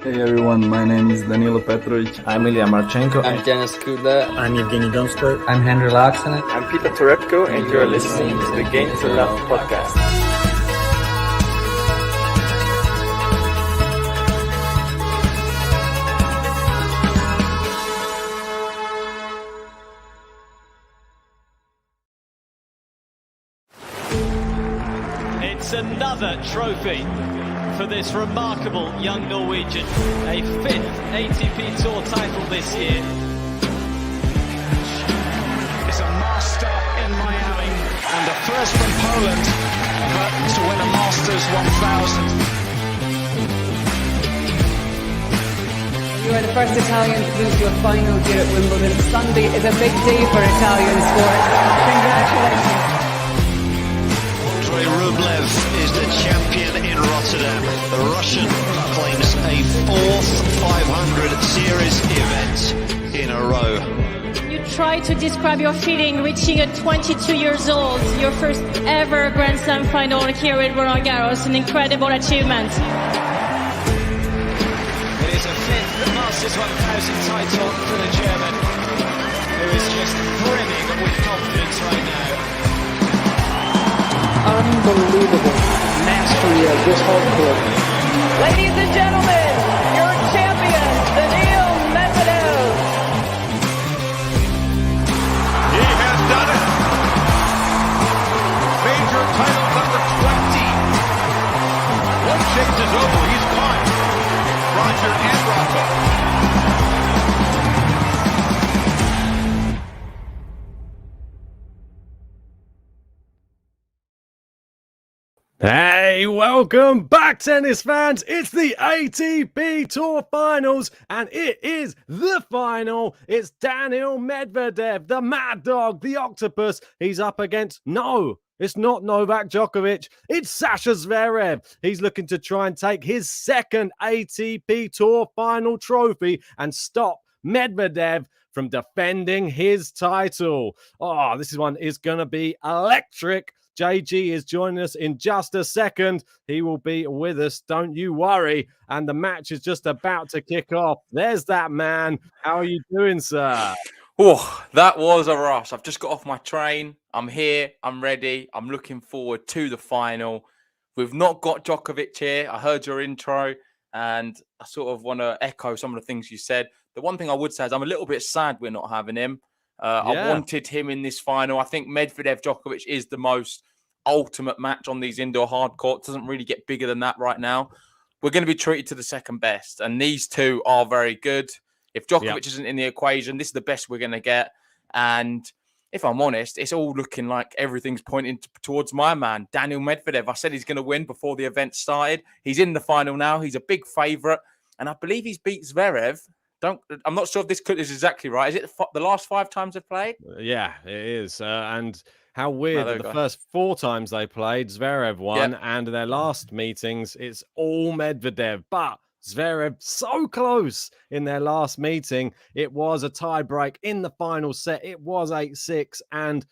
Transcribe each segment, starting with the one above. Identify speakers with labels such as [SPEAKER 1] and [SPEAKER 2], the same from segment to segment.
[SPEAKER 1] Hey everyone, my name is Danilo Petrovic.
[SPEAKER 2] I'm Ilya Marchenko.
[SPEAKER 3] I'm Denis Kudla.
[SPEAKER 4] I'm Evgeny Donskoy.
[SPEAKER 5] I'm Henry Laaksonen.
[SPEAKER 6] I'm Peter Torebko, and you're listening to the Game to Love podcast.
[SPEAKER 7] It's another trophy for this remarkable young Norwegian, a fifth ATP Tour title this year.
[SPEAKER 8] It's a master in Miami and the first from Poland to win a Masters 1000.
[SPEAKER 9] You are the first Italian to lose to a final here at Wimbledon. Sunday is a big day for Italian sport. Congratulations.
[SPEAKER 10] Andrei Rublev is the champion in Rotterdam. The Russian claims a fourth 500 series event in a row.
[SPEAKER 11] You try to describe your feeling reaching at 22 years old, your first ever Grand Slam final here at Roland Garros, an incredible achievement.
[SPEAKER 7] It is a fifth Masters 1000 title for the German, who is just brimming with confidence right now.
[SPEAKER 5] Unbelievable mastery of this whole court.
[SPEAKER 9] Ladies and gentlemen, your champion, Daniil MEDVEDEV.
[SPEAKER 10] He has done it. Major title number 20. One chase is over. He's caught Roger and Rafa.
[SPEAKER 12] Hey, welcome back, tennis fans. It's the ATP Tour Finals, and it is the final. It's Daniil Medvedev, the mad dog, the octopus. He's up against, no, it's not Novak Djokovic. It's Sasha Zverev. He's looking to try and take his second ATP Tour Final trophy and stop Medvedev from defending his title. Oh, this one is going to be electric. JG is joining us in just a second. He will be with us, don't you worry. And the match is just about to kick off. There's that man. How are you doing, sir?
[SPEAKER 3] Oh, that was a rush. I've just got off my train. I'm here. I'm ready. I'm looking forward to the final. We've not got Djokovic here. I heard your intro, and I sort of want to echo some of the things you said. The one thing I would say is I'm a little bit sad we're not having him. I wanted him in this final. I think Medvedev-Djokovic is the most ultimate match on these indoor hard courts. Doesn't really get bigger than that right now. We're going to be treated to the second best, and these two are very good. If Djokovic isn't in the equation, this is the best we're going to get. And if I'm honest, it's all looking like everything's pointing towards my man, Daniil Medvedev. I said he's going to win before the event started. He's in the final now. He's a big favourite, and I believe he's beat Zverev. I'm not sure if this is exactly right. Is it the last 5 times they've played?
[SPEAKER 12] Yeah, it is. And how weird that the first 4 times they played, Zverev won, and their last meetings, it's all Medvedev. But Zverev so close in their last meeting. It was a tie break in the final set. It was 8-6, and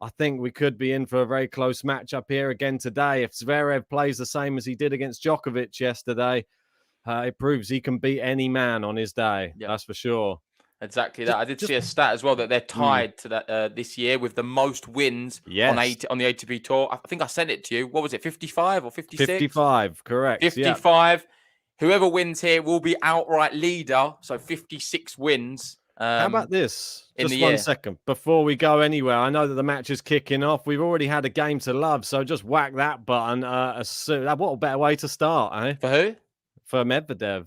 [SPEAKER 12] I think we could be in for a very close matchup here again today. If Zverev plays the same as he did against Djokovic yesterday, it proves he can beat any man on his day. Yep. That's for sure.
[SPEAKER 3] Exactly that. I did see a stat as well that they're tied to that this year with the most wins on the ATP Tour. I think I sent it to you. What was it, 55 or 56?
[SPEAKER 12] 55, correct.
[SPEAKER 3] 55. Yep. Whoever wins here will be outright leader, so 56 wins.
[SPEAKER 12] How about this? Just 1 second before we go anywhere. I know that the match is kicking off. We've already had a game to love, so just whack that button. What a better way to start, eh?
[SPEAKER 3] For who?
[SPEAKER 12] For Medvedev.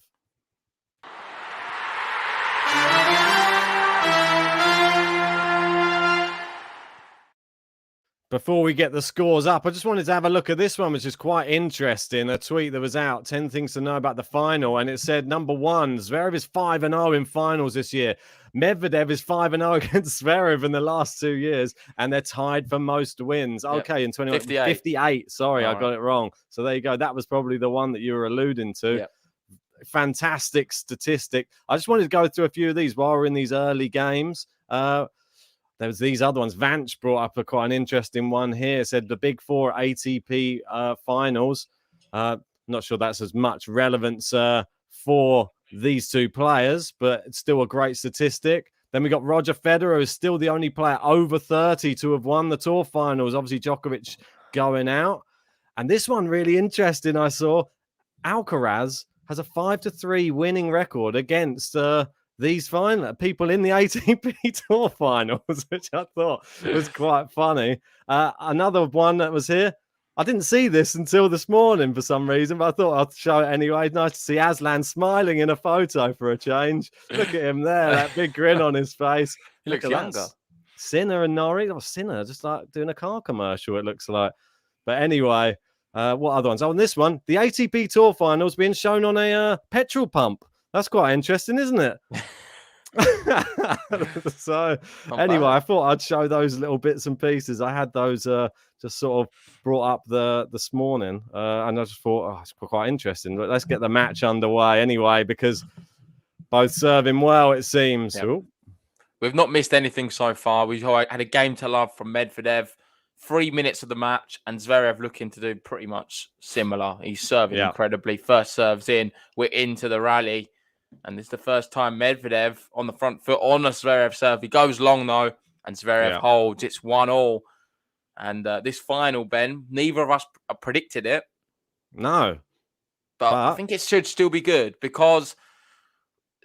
[SPEAKER 12] Before we get the scores up, I just wanted to have a look at this one, which is quite interesting. A tweet that was out, 10 things to know about the final. And it said, number 1, Zverev is 5-0 in finals this year. Medvedev is 5-0 against Zverev in the last 2 years. And they're tied for most wins. Okay, in 58. Sorry, I got it wrong. So there you go. That was probably the one that you were alluding to. Yep. Fantastic statistic. I just wanted to go through a few of these while we're in these early games. There was these other ones. Vance brought up quite an interesting one here. It said the Big Four ATP finals. Not sure that's as much relevance for these two players, but it's still a great statistic. Then we got Roger Federer, who's still the only player over 30 to have won the tour finals. Obviously, Djokovic going out. And this one really interesting. I saw Alcaraz has a 5-3 winning record against these people in the ATP Tour finals, which I thought was quite funny. Another one that was here. I didn't see this until this morning for some reason, but I thought I'd show it anyway. Nice to see Aslan smiling in a photo for a change. Look at him there, that big grin on his face.
[SPEAKER 3] He looks younger.
[SPEAKER 12] Sinner and Norrie. Oh, Sinner, just like doing a car commercial, it looks like. But anyway, what other ones? Oh, and this one, the ATP Tour Finals being shown on a petrol pump. That's quite interesting, isn't it? So anyway, I thought I'd show those little bits and pieces. I had those just sort of brought up this morning, and I just thought, it's quite interesting. But let's get the match underway anyway, because both serving well, it seems.
[SPEAKER 3] Yep. We've not missed anything so far. We had a game to love from Medvedev. 3 minutes of the match, and Zverev looking to do pretty much similar. He's serving incredibly. First serves in, we're into the rally. And this is the first time Medvedev on the front foot on a Zverev serve. He goes long, though, and Zverev holds. It's 1-1. And this final, Ben, neither of us predicted it.
[SPEAKER 12] No.
[SPEAKER 3] But I think it should still be good, because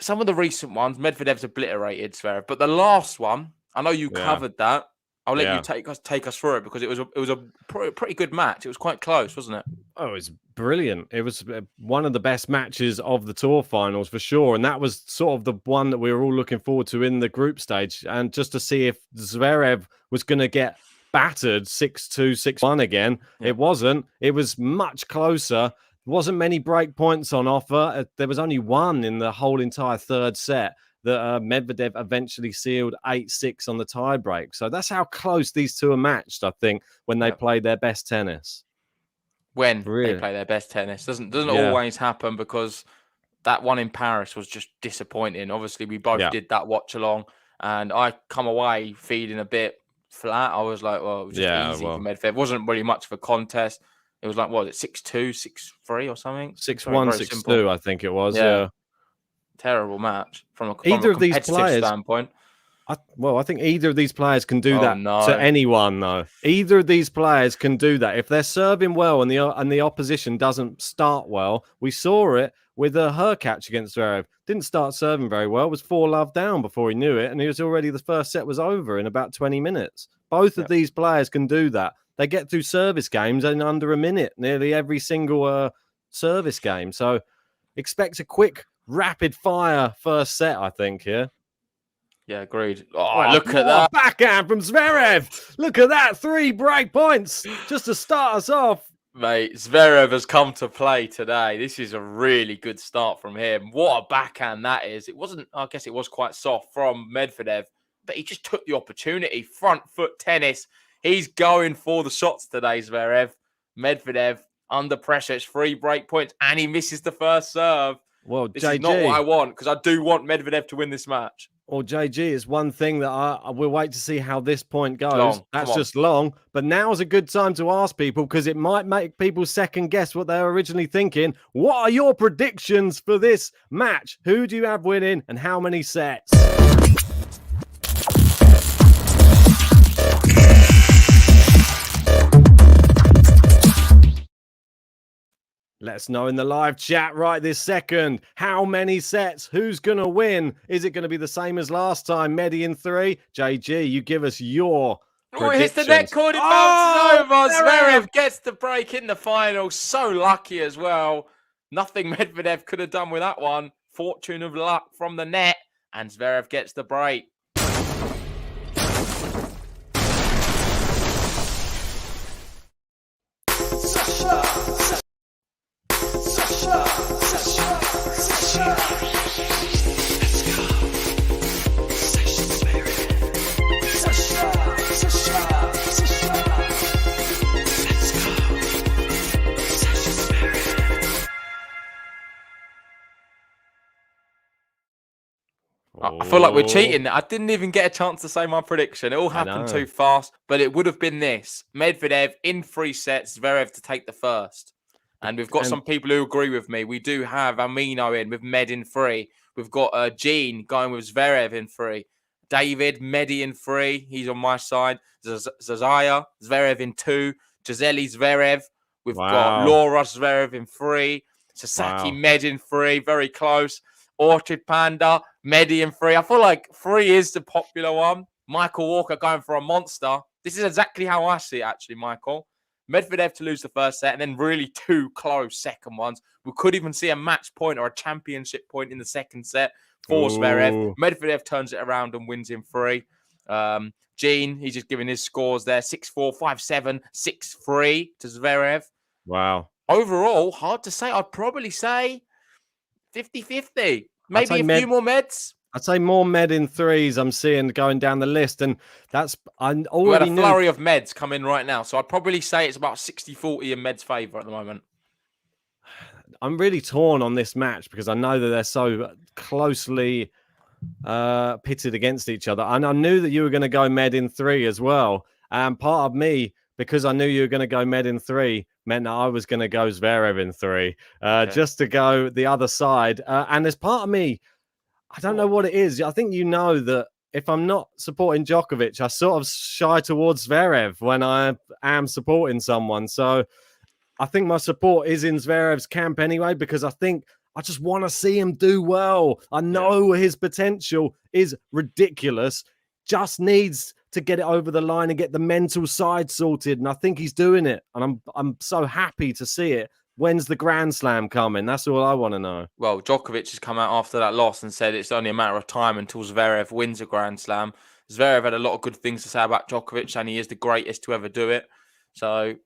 [SPEAKER 3] some of the recent ones, Medvedev's obliterated Zverev. But the last one, I know you covered that. I'll let you take us through it, because it was a pretty good match. It was quite close, wasn't it?
[SPEAKER 12] Oh, it was brilliant. It was one of the best matches of the tour finals for sure. And that was sort of the one that we were all looking forward to in the group stage. And just to see if Zverev was going to get battered 6-2, 6-1 again. It wasn't. It was much closer. There wasn't many break points on offer. There was only one in the whole entire third set that Medvedev eventually sealed 8-6 on the tiebreak. So that's how close these two are matched, I think, when they play their best tennis.
[SPEAKER 3] When they play their best tennis. Doesn't always happen, because that one in Paris was just disappointing. Obviously, we both did that watch along, and I come away feeling a bit flat. I was like, well, it was just easy for Medvedev. It wasn't really much of a contest. It was like, what was it, 6-2, 6-3 or something?
[SPEAKER 12] 6-1, 6-2, I think it was, yeah.
[SPEAKER 3] Terrible match from a
[SPEAKER 12] competitive
[SPEAKER 3] standpoint.
[SPEAKER 12] I think either of these players can do that to anyone, though. Either of these players can do that. If they're serving well and the opposition doesn't start well, we saw it with her catch against Zverev. Didn't start serving very well, was 4-love down before he knew it, and he was already, the first set was over in about 20 minutes. Both of these players can do that. They get through service games in under a minute, nearly every single service game. So expect a quick, rapid fire first set, I think, here.
[SPEAKER 3] Yeah, agreed. Oh, look at that.
[SPEAKER 12] Backhand from Zverev. Look at that. 3 break points just to start us off.
[SPEAKER 3] Mate, Zverev has come to play today. This is a really good start from him. What a backhand that is. It wasn't, I guess it was quite soft from Medvedev, but he just took the opportunity. Front foot tennis. He's going for the shots today, Zverev. Medvedev under pressure. It's 3 break points, and he misses the first serve.
[SPEAKER 12] Well,
[SPEAKER 3] this is not what I want, because I do want Medvedev to win this match.
[SPEAKER 12] Well, JG, is one thing that I will wait to see how this point goes. That's just long. But now's a good time to ask people, because it might make people second guess what they were originally thinking. What are your predictions for this match? Who do you have winning, and how many sets? Let us know in the live chat right this second. How many sets? Who's going to win? Is it going to be the same as last time? Medi in 3. JG, you give us your predictions.
[SPEAKER 3] Hits the net cord. It bounces over. Zverev gets the break in the final. So lucky as well. Nothing Medvedev could have done with that one. Fortune of luck from the net. And Zverev gets the break. I feel like we're cheating. I didn't even get a chance to say my prediction. It all happened too fast, but it would have been this. Medvedev in 3 sets, Zverev to take the first. And we've got some people who agree with me. We do have Amino in with Med in 3. We've got Gene going with Zverev in 3. David, Medi in 3. He's on my side. Zazaya, Zverev in 2. Gisele Zverev. We've got Laura Zverev in 3. Sasaki Med in 3. Very close. Orchid Panda, Medi in 3. I feel like 3 is the popular one. Michael Walker going for a monster. This is exactly how I see it, actually, Michael. Medvedev to lose the first set and then really 2 close second ones. We could even see a match point or a championship point in the second set for Zverev. Medvedev turns it around and wins in 3. Gene, he's just giving his scores there. 6-4, 5-7, 6-3 to Zverev.
[SPEAKER 12] Wow.
[SPEAKER 3] Overall, hard to say. I'd probably say 50-50. Maybe a few more Meds.
[SPEAKER 12] I'd say more Med in 3s I'm seeing going down the list. And that's, I already
[SPEAKER 3] We had a
[SPEAKER 12] knew.
[SPEAKER 3] flurry of Meds come in right now. So I'd probably say it's about 60-40 in Med's favour at the moment.
[SPEAKER 12] I'm really torn on this match because I know that they're so closely pitted against each other. And I knew that you were going to go Med in 3 as well. And part of me, because I knew you were going to go Med in 3, meant that I was going to go Zverev in 3, just to go the other side. And there's part of me, I don't know what it is. I think you know that if I'm not supporting Djokovic, I sort of shy towards Zverev when I am supporting someone. So I think my support is in Zverev's camp anyway, because I think I just want to see him do well. I know his potential is ridiculous. Just needs to get it over the line and get the mental side sorted. And I think he's doing it. And I'm so happy to see it. When's the Grand Slam coming? That's all I want to know.
[SPEAKER 3] Well, Djokovic has come out after that loss and said it's only a matter of time until Zverev wins a Grand Slam. Zverev had a lot of good things to say about Djokovic, and he is the greatest to ever do it. So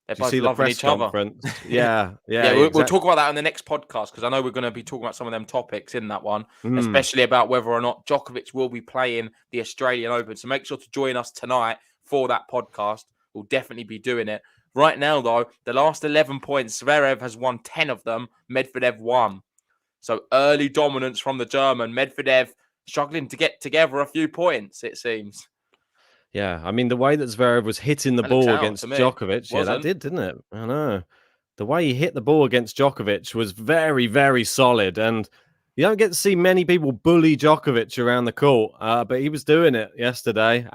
[SPEAKER 3] they're both loving each other.
[SPEAKER 12] Yeah.
[SPEAKER 3] We'll talk about that on the next podcast, because I know we're going to be talking about some of them topics in that one, especially about whether or not Djokovic will be playing the Australian Open. So make sure to join us tonight for that podcast. We'll definitely be doing it. Right now, though, the last 11 points, Zverev has won 10 of them. Medvedev won. So early dominance from the German. Medvedev struggling to get together a few points, it seems.
[SPEAKER 12] Yeah, I mean, the way that Zverev was hitting the ball against Djokovic, that didn't it? I know. The way he hit the ball against Djokovic was very, very solid. And you don't get to see many people bully Djokovic around the court, but he was doing it yesterday.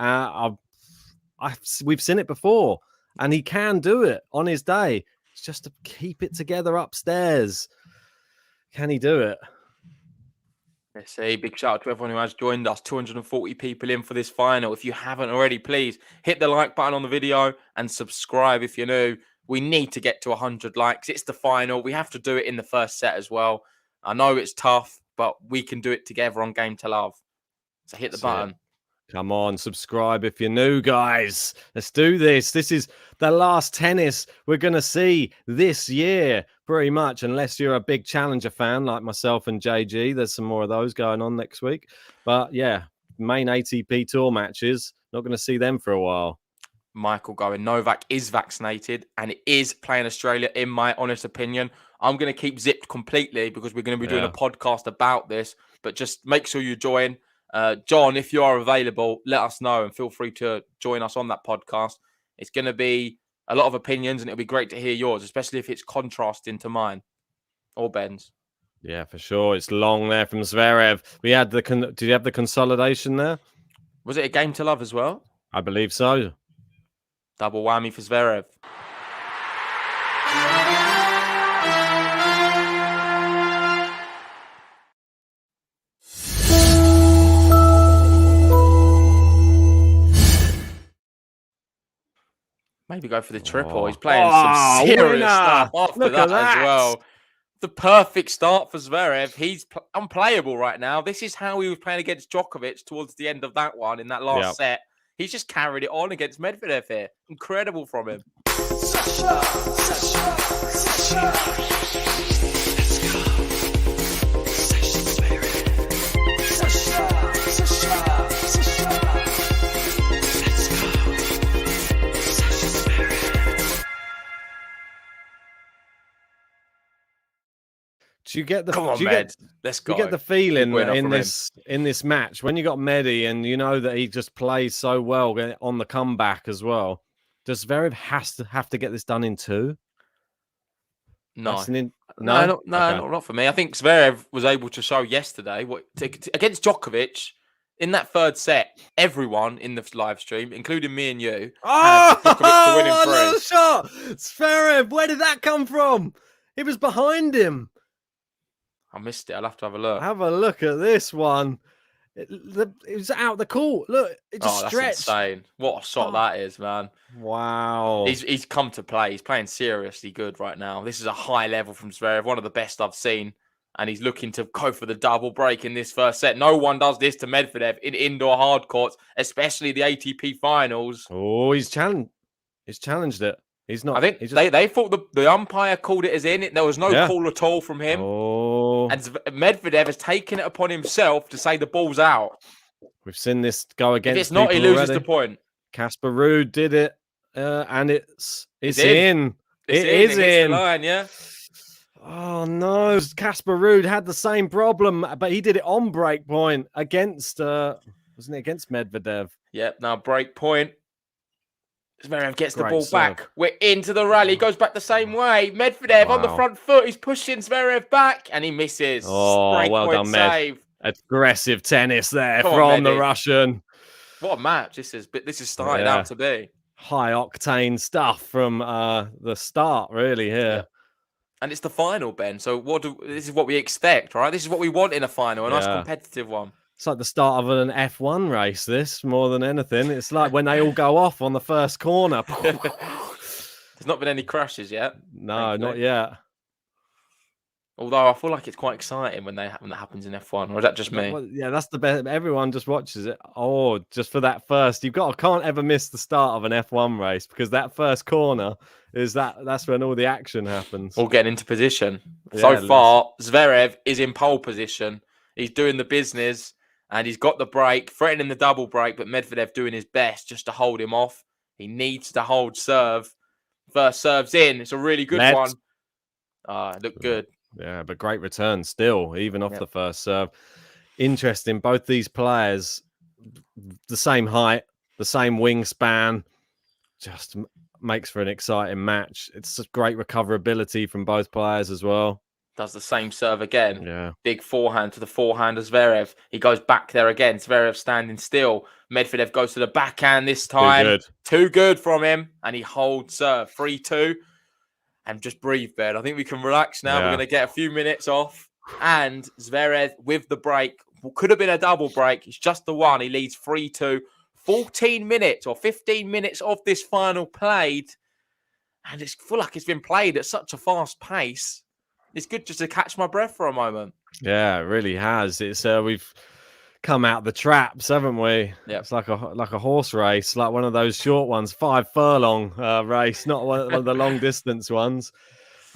[SPEAKER 12] We've seen it before. And he can do it on his day. It's just to keep it together upstairs. Can he do it?
[SPEAKER 3] Let's say big shout out to everyone who has joined us. 240 people in for this final. If you haven't already, please hit the like button on the video and subscribe if you're new. We need to get to 100 likes. It's the final. We have to do it in the first set as well. I know it's tough, but we can do it together on Game to Love. So hit the button.
[SPEAKER 12] Come on, subscribe if you're new, guys. Let's do this. This is the last tennis we're going to see this year, pretty much, unless you're a big Challenger fan like myself and JG. There's some more of those going on next week. But yeah, main ATP Tour matches, not going to see them for a while.
[SPEAKER 3] Michael going, Novak is vaccinated and it is playing Australia, in my honest opinion. I'm going to keep zipped completely because we're going to be doing a podcast about this. But just make sure you join. John, if you are available, let us know and feel free to join us on that podcast. It's going to be a lot of opinions and it'll be great to hear yours, especially if it's contrasting to mine or Ben's.
[SPEAKER 12] Yeah, for sure. It's long there from Zverev. We had did you have the consolidation there?
[SPEAKER 3] Was it a Game to Love as well?
[SPEAKER 12] I believe so.
[SPEAKER 3] Double whammy for Zverev. Maybe go for the triple. He's playing some serious stuff after that as well. The perfect start for Zverev. He's unplayable right now. This is how he was playing against Djokovic towards the end of that one in that last set. He's just carried it on against Medvedev here. Incredible from him.
[SPEAKER 12] Do you get the
[SPEAKER 3] Let's go.
[SPEAKER 12] You get the feeling in this match when you got Medi and you know that he just plays so well on the comeback as well. Does Zverev have to get this done in 2?
[SPEAKER 3] No.
[SPEAKER 12] No,
[SPEAKER 3] Not for me. I think Zverev was able to show yesterday against Djokovic in that third set. Everyone in the live stream, including me and you, had Djokovic to win in 3.
[SPEAKER 12] Little shot! Zverev, where did that come from? He was behind him.
[SPEAKER 3] I missed it. I'll have to have a look.
[SPEAKER 12] Have a look at this one. It was out the court. Look, it just stretched.
[SPEAKER 3] That's insane. What a shot that is, man.
[SPEAKER 12] Wow.
[SPEAKER 3] He's come to play. He's playing seriously good right now. This is a high level from Zverev, one of the best I've seen. And he's looking to go for the double break in this first set. No one does this to Medvedev in indoor hard courts, especially the ATP Finals.
[SPEAKER 12] Oh, he's challenged it. He's not.
[SPEAKER 3] I think they thought the umpire called it as in. There was no call at all from him.
[SPEAKER 12] Oh.
[SPEAKER 3] And Medvedev has taken it upon himself to say the ball's out.
[SPEAKER 12] We've seen this go against.
[SPEAKER 3] If it's not, he loses the point.
[SPEAKER 12] Casper Ruud did it, and it's in. It is in.
[SPEAKER 3] The line, yeah.
[SPEAKER 12] Oh no, Casper Ruud had the same problem, but he did it on break point against wasn't it against Medvedev?
[SPEAKER 3] Yep, now break point. Zverev gets the ball back. We're into the rally. He goes back the same way. Medvedev on the front foot. He's pushing Zverev back and he misses.
[SPEAKER 12] Oh,
[SPEAKER 3] break
[SPEAKER 12] well
[SPEAKER 3] point
[SPEAKER 12] done, Med.
[SPEAKER 3] save.
[SPEAKER 12] Aggressive tennis there from the Russian.
[SPEAKER 3] What a match this is starting out to be.
[SPEAKER 12] High octane stuff from the start, really, here. Yeah.
[SPEAKER 3] And it's the final, Ben. So this is what we expect, right? This is what we want in a final, a nice competitive one.
[SPEAKER 12] It's like the start of an F1 race, this, more than anything. It's like when they all go off on the first corner.
[SPEAKER 3] There's not been any crashes yet.
[SPEAKER 12] No, not yet.
[SPEAKER 3] Although I feel like it's quite exciting when that happens in F1, or is that just me?
[SPEAKER 12] Well, yeah, that's the best. Everyone just watches it. Oh, just for that first. Can't ever miss the start of an F1 race because that first corner that's when all the action happens.
[SPEAKER 3] All getting into position. So far, Zverev is in pole position. He's doing the business and he's got the break, threatening the double break, but Medvedev doing his best just to hold him off. He needs to hold serve. First serve's in. It's a really good one. It looked good.
[SPEAKER 12] Yeah, but great return still, even off the first serve. Interesting. Both these players, the same height, the same wingspan, just makes for an exciting match. It's a great recoverability from both players as well.
[SPEAKER 3] Does the same serve again.
[SPEAKER 12] Yeah.
[SPEAKER 3] Big forehand to the forehand of Zverev. He goes back there again. Zverev standing still. Medvedev goes to the backhand this time. Too good from him. And he holds serve. 3-2. And just breathe, Ben. I think we can relax now. We're going to get a few minutes off. And Zverev with the break. Could have been a double break. It's just the one. He leads 3-2. 14 minutes or 15 minutes of this final played. And it's feel like it's been played at such a fast pace. It's good just to catch my breath for a moment.
[SPEAKER 12] Yeah, it really has. It's we've come out the traps, haven't we?
[SPEAKER 3] Yeah,
[SPEAKER 12] it's like a horse race, like one of those short ones, 5 furlong race, not one of the long distance ones.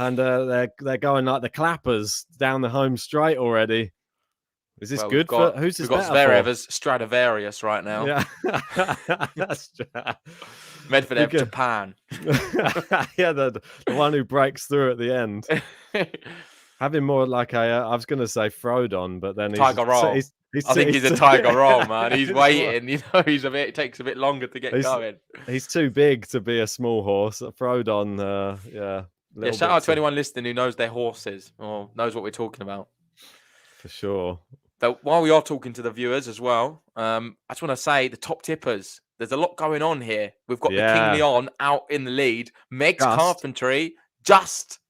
[SPEAKER 12] And they're going like the clappers down the home straight already. Is this good for who's this?
[SPEAKER 3] We've got Zverev as Stradivarius right now.
[SPEAKER 12] Yeah, that's
[SPEAKER 3] Medvedev Japan.
[SPEAKER 12] Yeah, the one who breaks through at the end. Having more like I was going to say Frodon, but then
[SPEAKER 3] Tiger Roll. I think he's a Tiger Roll, man. He's waiting. You know, it takes a bit longer to get going.
[SPEAKER 12] He's too big to be a small horse. Frodon,
[SPEAKER 3] shout out to anyone listening who knows their horses or knows what we're talking about.
[SPEAKER 12] For sure.
[SPEAKER 3] But while we are talking to the viewers as well, I just want to say the top tippers. There's a lot going on here. We've got the King Leon out in the lead. Meg's Carpentry just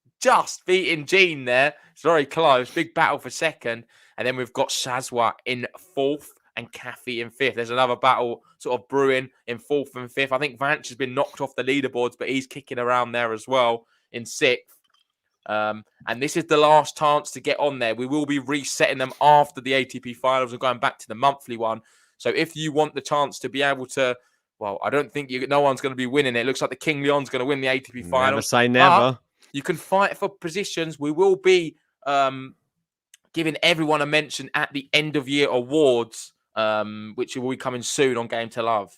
[SPEAKER 3] beating Jean there. It's very close. Big battle for second. And then we've got Shazwa in fourth and Kathy in fifth. There's another battle sort of brewing in fourth and fifth. I think Vance has been knocked off the leaderboards, but he's kicking around there as well in sixth. And this is the last chance to get on there. We will be resetting them after the ATP Finals and going back to the monthly one. So if you want the chance to be able to, well, I don't think no one's going to be winning it. It looks like the King Leon's going to win the ATP Finals.
[SPEAKER 12] Never say never.
[SPEAKER 3] But you can fight for positions. We will be giving everyone a mention at the end of year awards, which will be coming soon on Game to Love.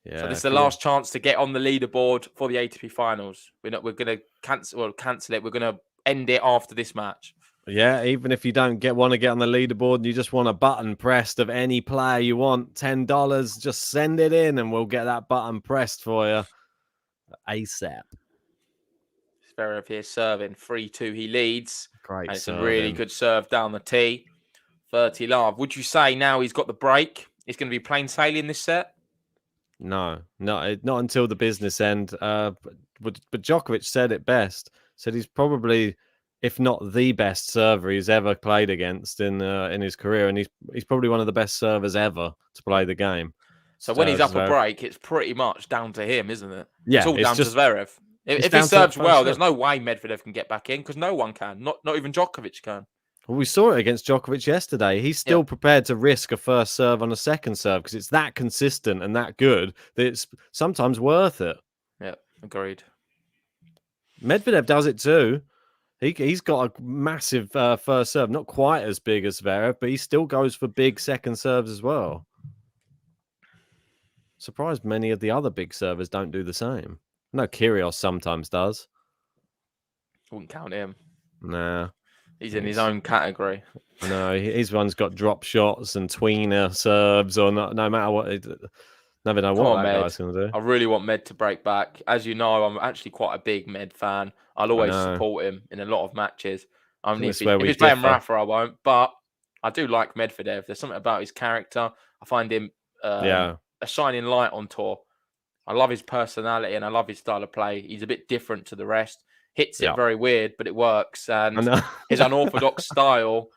[SPEAKER 3] Yeah, so this is the last chance to get on the leaderboard for the ATP Finals. We're going to cancel it. We're going to end it after this match.
[SPEAKER 12] Yeah, even if you don't want to get on the leaderboard and you just want a button pressed of any player you want, $10, just send it in and we'll get that button pressed for you ASAP.
[SPEAKER 3] Zverev here serving 3-2. He leads.
[SPEAKER 12] Great
[SPEAKER 3] And it's
[SPEAKER 12] serve
[SPEAKER 3] a really
[SPEAKER 12] in.
[SPEAKER 3] good serve down the tee. 30 love. Would you say now he's got the break, it's going to be plain sailing this set?
[SPEAKER 12] No, not until the business end. But Djokovic said it best. Said he's probably, if not the best server he's ever played against in his career, and he's probably one of the best servers ever to play the game.
[SPEAKER 3] So when he's up
[SPEAKER 12] Zverev.
[SPEAKER 3] a break, it's pretty much down to him, isn't it?
[SPEAKER 12] Yeah,
[SPEAKER 3] it's all down
[SPEAKER 12] just,
[SPEAKER 3] to Zverev. If he
[SPEAKER 12] down to
[SPEAKER 3] serves
[SPEAKER 12] that
[SPEAKER 3] well,
[SPEAKER 12] first
[SPEAKER 3] there's
[SPEAKER 12] serve.
[SPEAKER 3] no way Medvedev can get back in because no one can. Not even Djokovic can.
[SPEAKER 12] Well, we saw it against Djokovic yesterday. He's still prepared to risk a first serve on a second serve because it's that consistent and that good that it's sometimes worth it.
[SPEAKER 3] Yeah, agreed.
[SPEAKER 12] Medvedev does it too. He's got a massive first serve, not quite as big as Zverev, but he still goes for big second serves as well. Surprised many of the other big servers don't do the same. No, Kyrgios sometimes does.
[SPEAKER 3] Wouldn't count him.
[SPEAKER 12] Nah.
[SPEAKER 3] He's in his own category.
[SPEAKER 12] No, his one's got drop shots and tweener serves, or no matter what. Never know what that guy's going to do.
[SPEAKER 3] I really want Med to break back. As you know, I'm actually quite a big Med fan. I'll always support him in a lot of matches. If he's playing Rafa, I won't. But I do like Medvedev. There's something about his character. I find him a shining light on tour. I love his personality and I love his style of play. He's a bit different to the rest. Hits it very weird, but it works. And his unorthodox style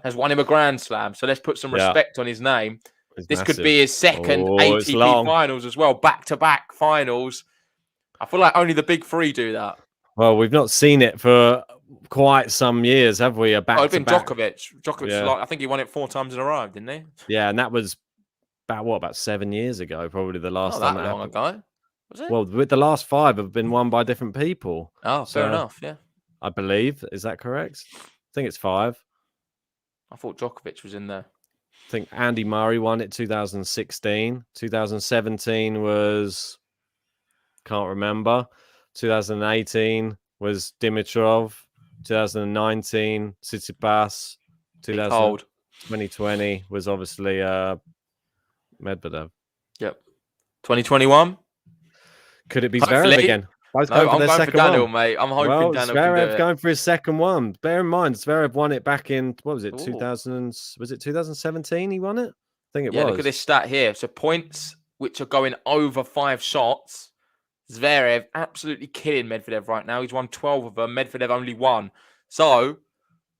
[SPEAKER 3] has won him a Grand Slam. So let's put some respect on his name. This could be his second ATP finals as well. Back-to-back finals. I feel like only the big three do that.
[SPEAKER 12] Well, we've not seen it for quite some years, have we?
[SPEAKER 3] It's been Djokovic. Djokovic, I think he won it 4 times in a row, didn't he?
[SPEAKER 12] Yeah, and that was about 7 years ago, probably the last
[SPEAKER 3] time.
[SPEAKER 12] Not
[SPEAKER 3] that long ago. Was it?
[SPEAKER 12] Well, with the last 5 have been won by different people.
[SPEAKER 3] Oh, fair enough, yeah.
[SPEAKER 12] I believe. Is that correct? I think it's 5.
[SPEAKER 3] I thought Djokovic was in there.
[SPEAKER 12] I think Andy Murray won it 2016. 2017 was... Can't remember. 2018 was Dimitrov. 2019, Tsitsipas. 2020 was obviously Medvedev.
[SPEAKER 3] Yep. 2021?
[SPEAKER 12] Could it be Zverev again?
[SPEAKER 3] I'm going for Daniil, mate. I'm hoping Daniil can do it.
[SPEAKER 12] Going for his second one. Bear in mind, Zverev won it back in, what was it, 2000? Was it 2017 he won it? I think it was.
[SPEAKER 3] Look at this stat here. So points which are going over 5 shots. Zverev absolutely killing Medvedev right now. He's won 12 of them. Medvedev only 1. So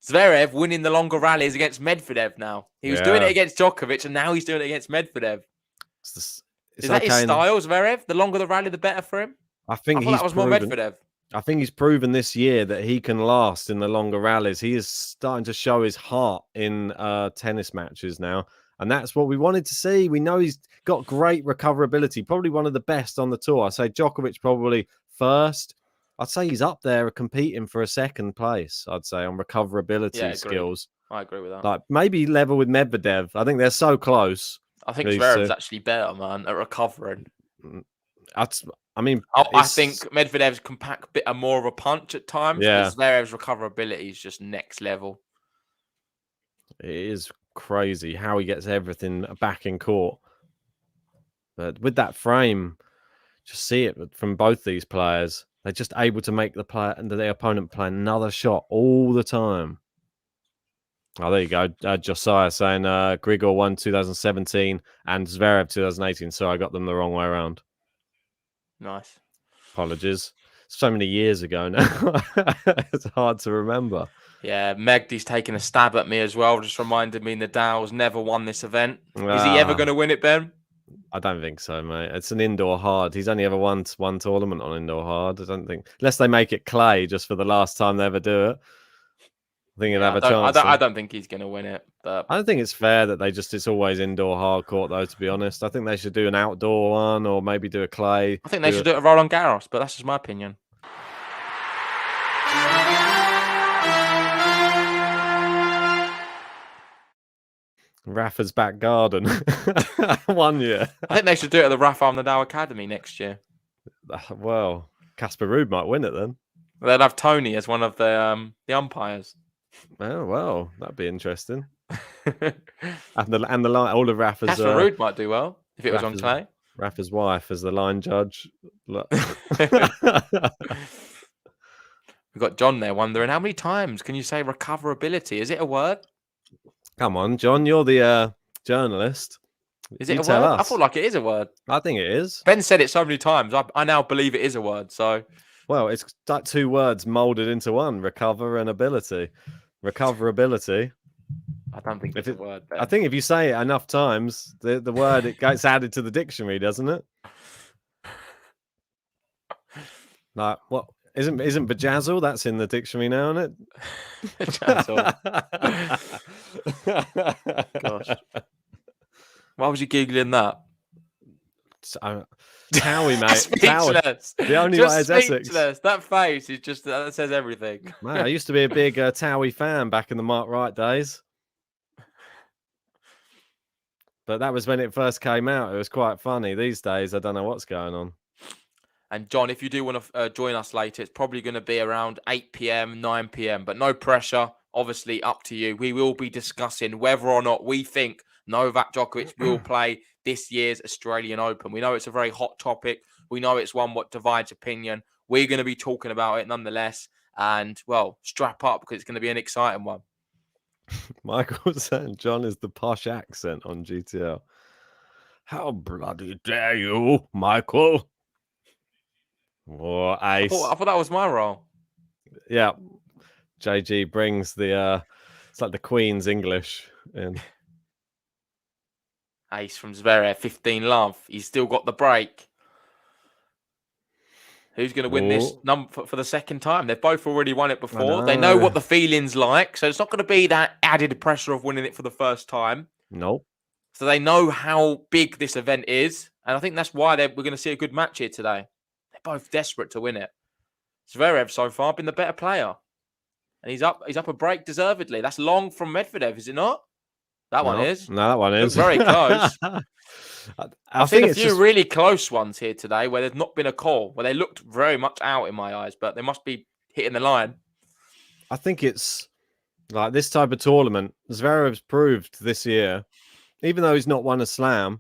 [SPEAKER 3] Zverev winning the longer rallies against Medvedev now. He was doing it against Djokovic, and now he's doing it against Medvedev. Is that his style, Zverev? The longer the rally, the better for him?
[SPEAKER 12] I think
[SPEAKER 3] that was more Medvedev.
[SPEAKER 12] I think he's proven this year that he can last in the longer rallies. He is starting to show his heart in tennis matches now. And that's what we wanted to see. We know he's got great recoverability, probably one of the best on the tour. I say Djokovic probably first. I'd say he's up there competing for a second place, I'd say, on recoverability skills.
[SPEAKER 3] I agree with that.
[SPEAKER 12] Like maybe level with Medvedev. I think they're so close.
[SPEAKER 3] I think Zverev's actually better, man, at recovering.
[SPEAKER 12] I think
[SPEAKER 3] Medvedev can pack a bit more of a punch at times.
[SPEAKER 12] Yeah.
[SPEAKER 3] Zverev's recoverability is just next level.
[SPEAKER 12] It is crazy how he gets everything back in court. But with that frame, just see it from both these players. They're just able to make the opponent play another shot all the time. Oh, there you go. Josiah saying Grigor won 2017 and Zverev 2018. So I got them the wrong way around.
[SPEAKER 3] Nice.
[SPEAKER 12] Apologies. So many years ago now. It's hard to remember.
[SPEAKER 3] Yeah, Megdi's taking a stab at me as well. Just reminded me Nadal's never won this event. Is he ever going to win it, Ben?
[SPEAKER 12] I don't think so, mate. It's an indoor hard. He's only ever won one tournament on indoor hard. I don't think, unless they make it clay just for the last time they ever do it. I think he'll have a chance.
[SPEAKER 3] I don't think he's going to win it. But
[SPEAKER 12] I don't think it's fair that it's always indoor hard court, though, to be honest. I think they should do an outdoor one or maybe do a clay.
[SPEAKER 3] I think they should do it at Roland Garros, but that's just my opinion.
[SPEAKER 12] Rafa's back garden 1 year.
[SPEAKER 3] I think they should do it at the Rafael Nadal Academy next year.
[SPEAKER 12] Well, Casper Ruud might win it then.
[SPEAKER 3] They'd have Tony as one of the umpires.
[SPEAKER 12] Oh well, that'd be interesting. and the line, all of Rafa's.
[SPEAKER 3] Casper Ruud might do well if it was on clay.
[SPEAKER 12] Rafa's wife as the line judge.
[SPEAKER 3] We've got John there wondering, how many times can you say recoverability? Is it a word?
[SPEAKER 12] Come on, John, you're the journalist.
[SPEAKER 3] Is it
[SPEAKER 12] You
[SPEAKER 3] a
[SPEAKER 12] tell
[SPEAKER 3] word?
[SPEAKER 12] us.
[SPEAKER 3] I feel like it is a word.
[SPEAKER 12] I think it is.
[SPEAKER 3] Ben said it so many times. I now believe it is a word. So,
[SPEAKER 12] Well, it's like two words molded into one: recover and ability. Recoverability.
[SPEAKER 3] I don't think it's a word, Ben.
[SPEAKER 12] I think if you say it enough times, the word it gets added to the dictionary, doesn't it? Like what? Isn't bejazzle? That's in the dictionary now, isn't it?
[SPEAKER 3] Bejazzle. Gosh. Why was you Googling that?
[SPEAKER 12] Towie, mate.
[SPEAKER 3] Speechless.
[SPEAKER 12] Towie. The only
[SPEAKER 3] just
[SPEAKER 12] way is Essex.
[SPEAKER 3] speechless. That face is just that says everything.
[SPEAKER 12] Mate, I used to be a big Towie fan back in the Mark Wright days. But that was when it first came out. It was quite funny. These days, I don't know what's going on.
[SPEAKER 3] And John, if you do want to join us later, it's probably going to be around 8 p.m, 9 p.m, but no pressure. Obviously, up to you. We will be discussing whether or not we think Novak Djokovic will play this year's Australian Open. We know it's a very hot topic. We know it's one what divides opinion. We're going to be talking about it nonetheless. And, well, strap up because it's going to be an exciting one.
[SPEAKER 12] Michael saying John is the posh accent on GTL. How bloody dare you, Michael? Oh, ace.
[SPEAKER 3] I thought that was my role.
[SPEAKER 12] Yeah. JG brings the it's like the Queen's English in.
[SPEAKER 3] Ace from Zverev, 15 love. He's still got the break. Who's going to win this number for the second time? They've both already won it before. They know what the feeling's like. So it's not going to be that added pressure of winning it for the first time.
[SPEAKER 12] Nope.
[SPEAKER 3] So they know how big this event is. And I think that's why we're going to see a good match here today. They're both desperate to win it. Zverev so far been the better player. And he's up a break deservedly. That's long from Medvedev, is it not? That one is.
[SPEAKER 12] No, that one is.
[SPEAKER 3] Very close. I've seen a few
[SPEAKER 12] just
[SPEAKER 3] really close ones here today where there's not been a call, where they looked very much out in my eyes, but they must be hitting the line.
[SPEAKER 12] I think it's like this type of tournament. Zverev's proved this year, even though he's not won a slam,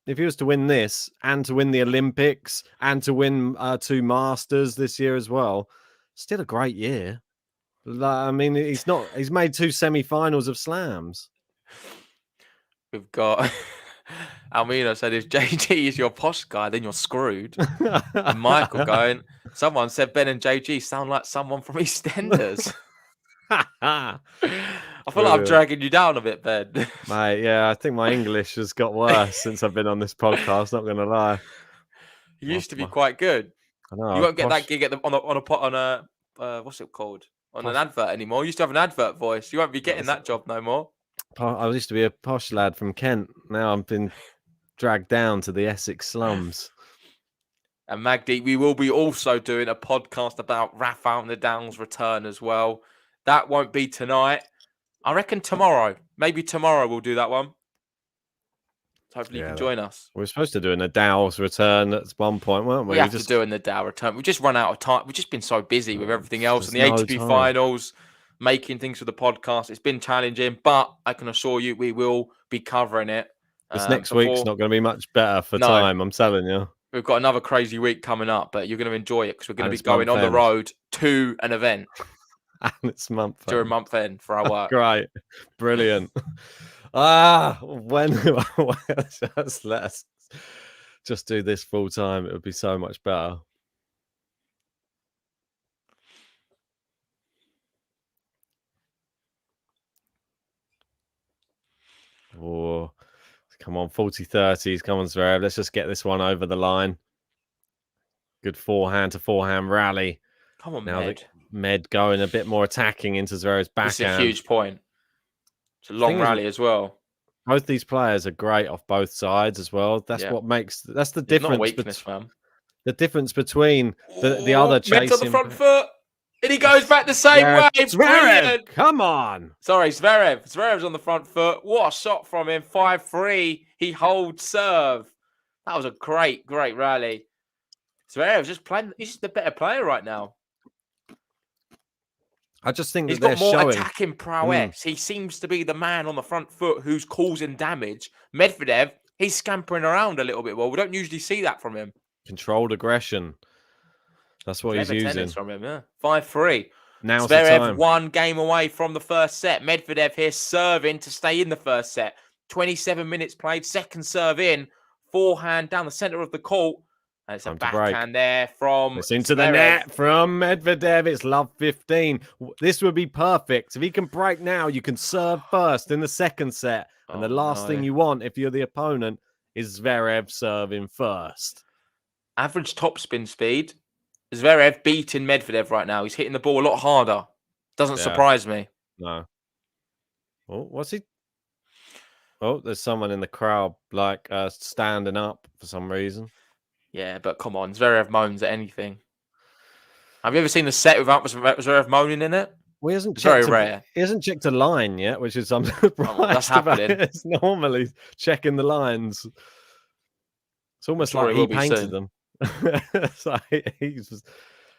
[SPEAKER 12] if he was to win this and to win the Olympics and to win 2 Masters this year as well, still a great year. I mean, he's made 2 semi-finals of slams.
[SPEAKER 3] We've got Almina said, if JG is your posh guy, then you're screwed. And Michael going, someone said Ben and JG sound like someone from EastEnders. I feel like I'm dragging you down a bit, Ben.
[SPEAKER 12] Mate, yeah, I think my English has got worse since I've been on this podcast, not going to lie.
[SPEAKER 3] You used to be quite good.
[SPEAKER 12] I know,
[SPEAKER 3] you won't get that gig on a what's it called? On an advert anymore. You used to have an advert voice. You won't be getting that job no more.
[SPEAKER 12] I used to be a posh lad from Kent. Now I've been dragged down to the Essex slums.
[SPEAKER 3] And Magdi, we will be also doing a podcast about Rafael Nadal's return as well. That won't be tonight. I reckon tomorrow. Maybe tomorrow we'll do that one. Hopefully you can join us.
[SPEAKER 12] We were supposed to do a Nadal's return at one point, weren't we?
[SPEAKER 3] We have to do a Nadal return. We've just run out of time. We've just been so busy with everything else and the ATP finals, making things for the podcast. It's been challenging, but I can assure you we will be covering it.
[SPEAKER 12] This next week's not going to be much better for time, I'm telling you.
[SPEAKER 3] We've got another crazy week coming up, but you're going to enjoy it because we're going to be going on the road to an event.
[SPEAKER 12] And it's
[SPEAKER 3] during month end for our work.
[SPEAKER 12] Great. Brilliant. Let's just do this full time. It would be so much better. Oh, come on, 40-30s. Come on, Zverev. Let's just get this one over the line. Good forehand to forehand rally.
[SPEAKER 3] Come on,
[SPEAKER 12] now
[SPEAKER 3] Med.
[SPEAKER 12] Med going a bit more attacking into Zverev's backhand.
[SPEAKER 3] It's a huge point. It's a long rally as well.
[SPEAKER 12] Both these players are great off both sides as well. That's what makes. That's the difference.
[SPEAKER 3] Not a weakness, man.
[SPEAKER 12] The difference between the other chasing.
[SPEAKER 3] Med on the front foot. And he goes back the same way.
[SPEAKER 12] Zverev, come on.
[SPEAKER 3] Sorry, Zverev. Zverev's on the front foot. What a shot from him. 5-3. He holds serve. That was a great, great rally. Zverev's just playing. He's just the better player right now.
[SPEAKER 12] I just think
[SPEAKER 3] he's
[SPEAKER 12] that
[SPEAKER 3] got more attacking prowess. He seems to be the man on the front foot who's causing damage. Medvedev, he's scampering around a little bit. Well, we don't usually see that from him.
[SPEAKER 12] Controlled aggression. That's what he's
[SPEAKER 3] Clever
[SPEAKER 12] using.
[SPEAKER 3] tennis from him, yeah. 5-3.
[SPEAKER 12] Now's the
[SPEAKER 3] Zverev
[SPEAKER 12] time.
[SPEAKER 3] 1 game away from the first set. Medvedev here serving to stay in the first set. 27 minutes played. Second serve in. Forehand down the centre of the court. And it's a backhand there from
[SPEAKER 12] It's into
[SPEAKER 3] Zverev.
[SPEAKER 12] the net from Medvedev. It's love 15. This would be perfect. If he can break now, you can serve first in the second set. And the last thing you want, if you're the opponent, is Zverev serving first.
[SPEAKER 3] Average topspin speed. Zverev beating Medvedev right now. He's hitting the ball a lot harder. Doesn't surprise me.
[SPEAKER 12] No. Oh, what's he? Oh, there's someone in the crowd, like standing up for some reason.
[SPEAKER 3] Yeah, but come on. Zverev moans at anything. Have you ever seen the set without Zverev moaning in it?
[SPEAKER 12] Well, it's
[SPEAKER 3] very rare.
[SPEAKER 12] He hasn't checked a line yet, which is I'm surprised
[SPEAKER 3] that's happening.
[SPEAKER 12] It's normally checking the lines. It's almost like he painted them. So he's just...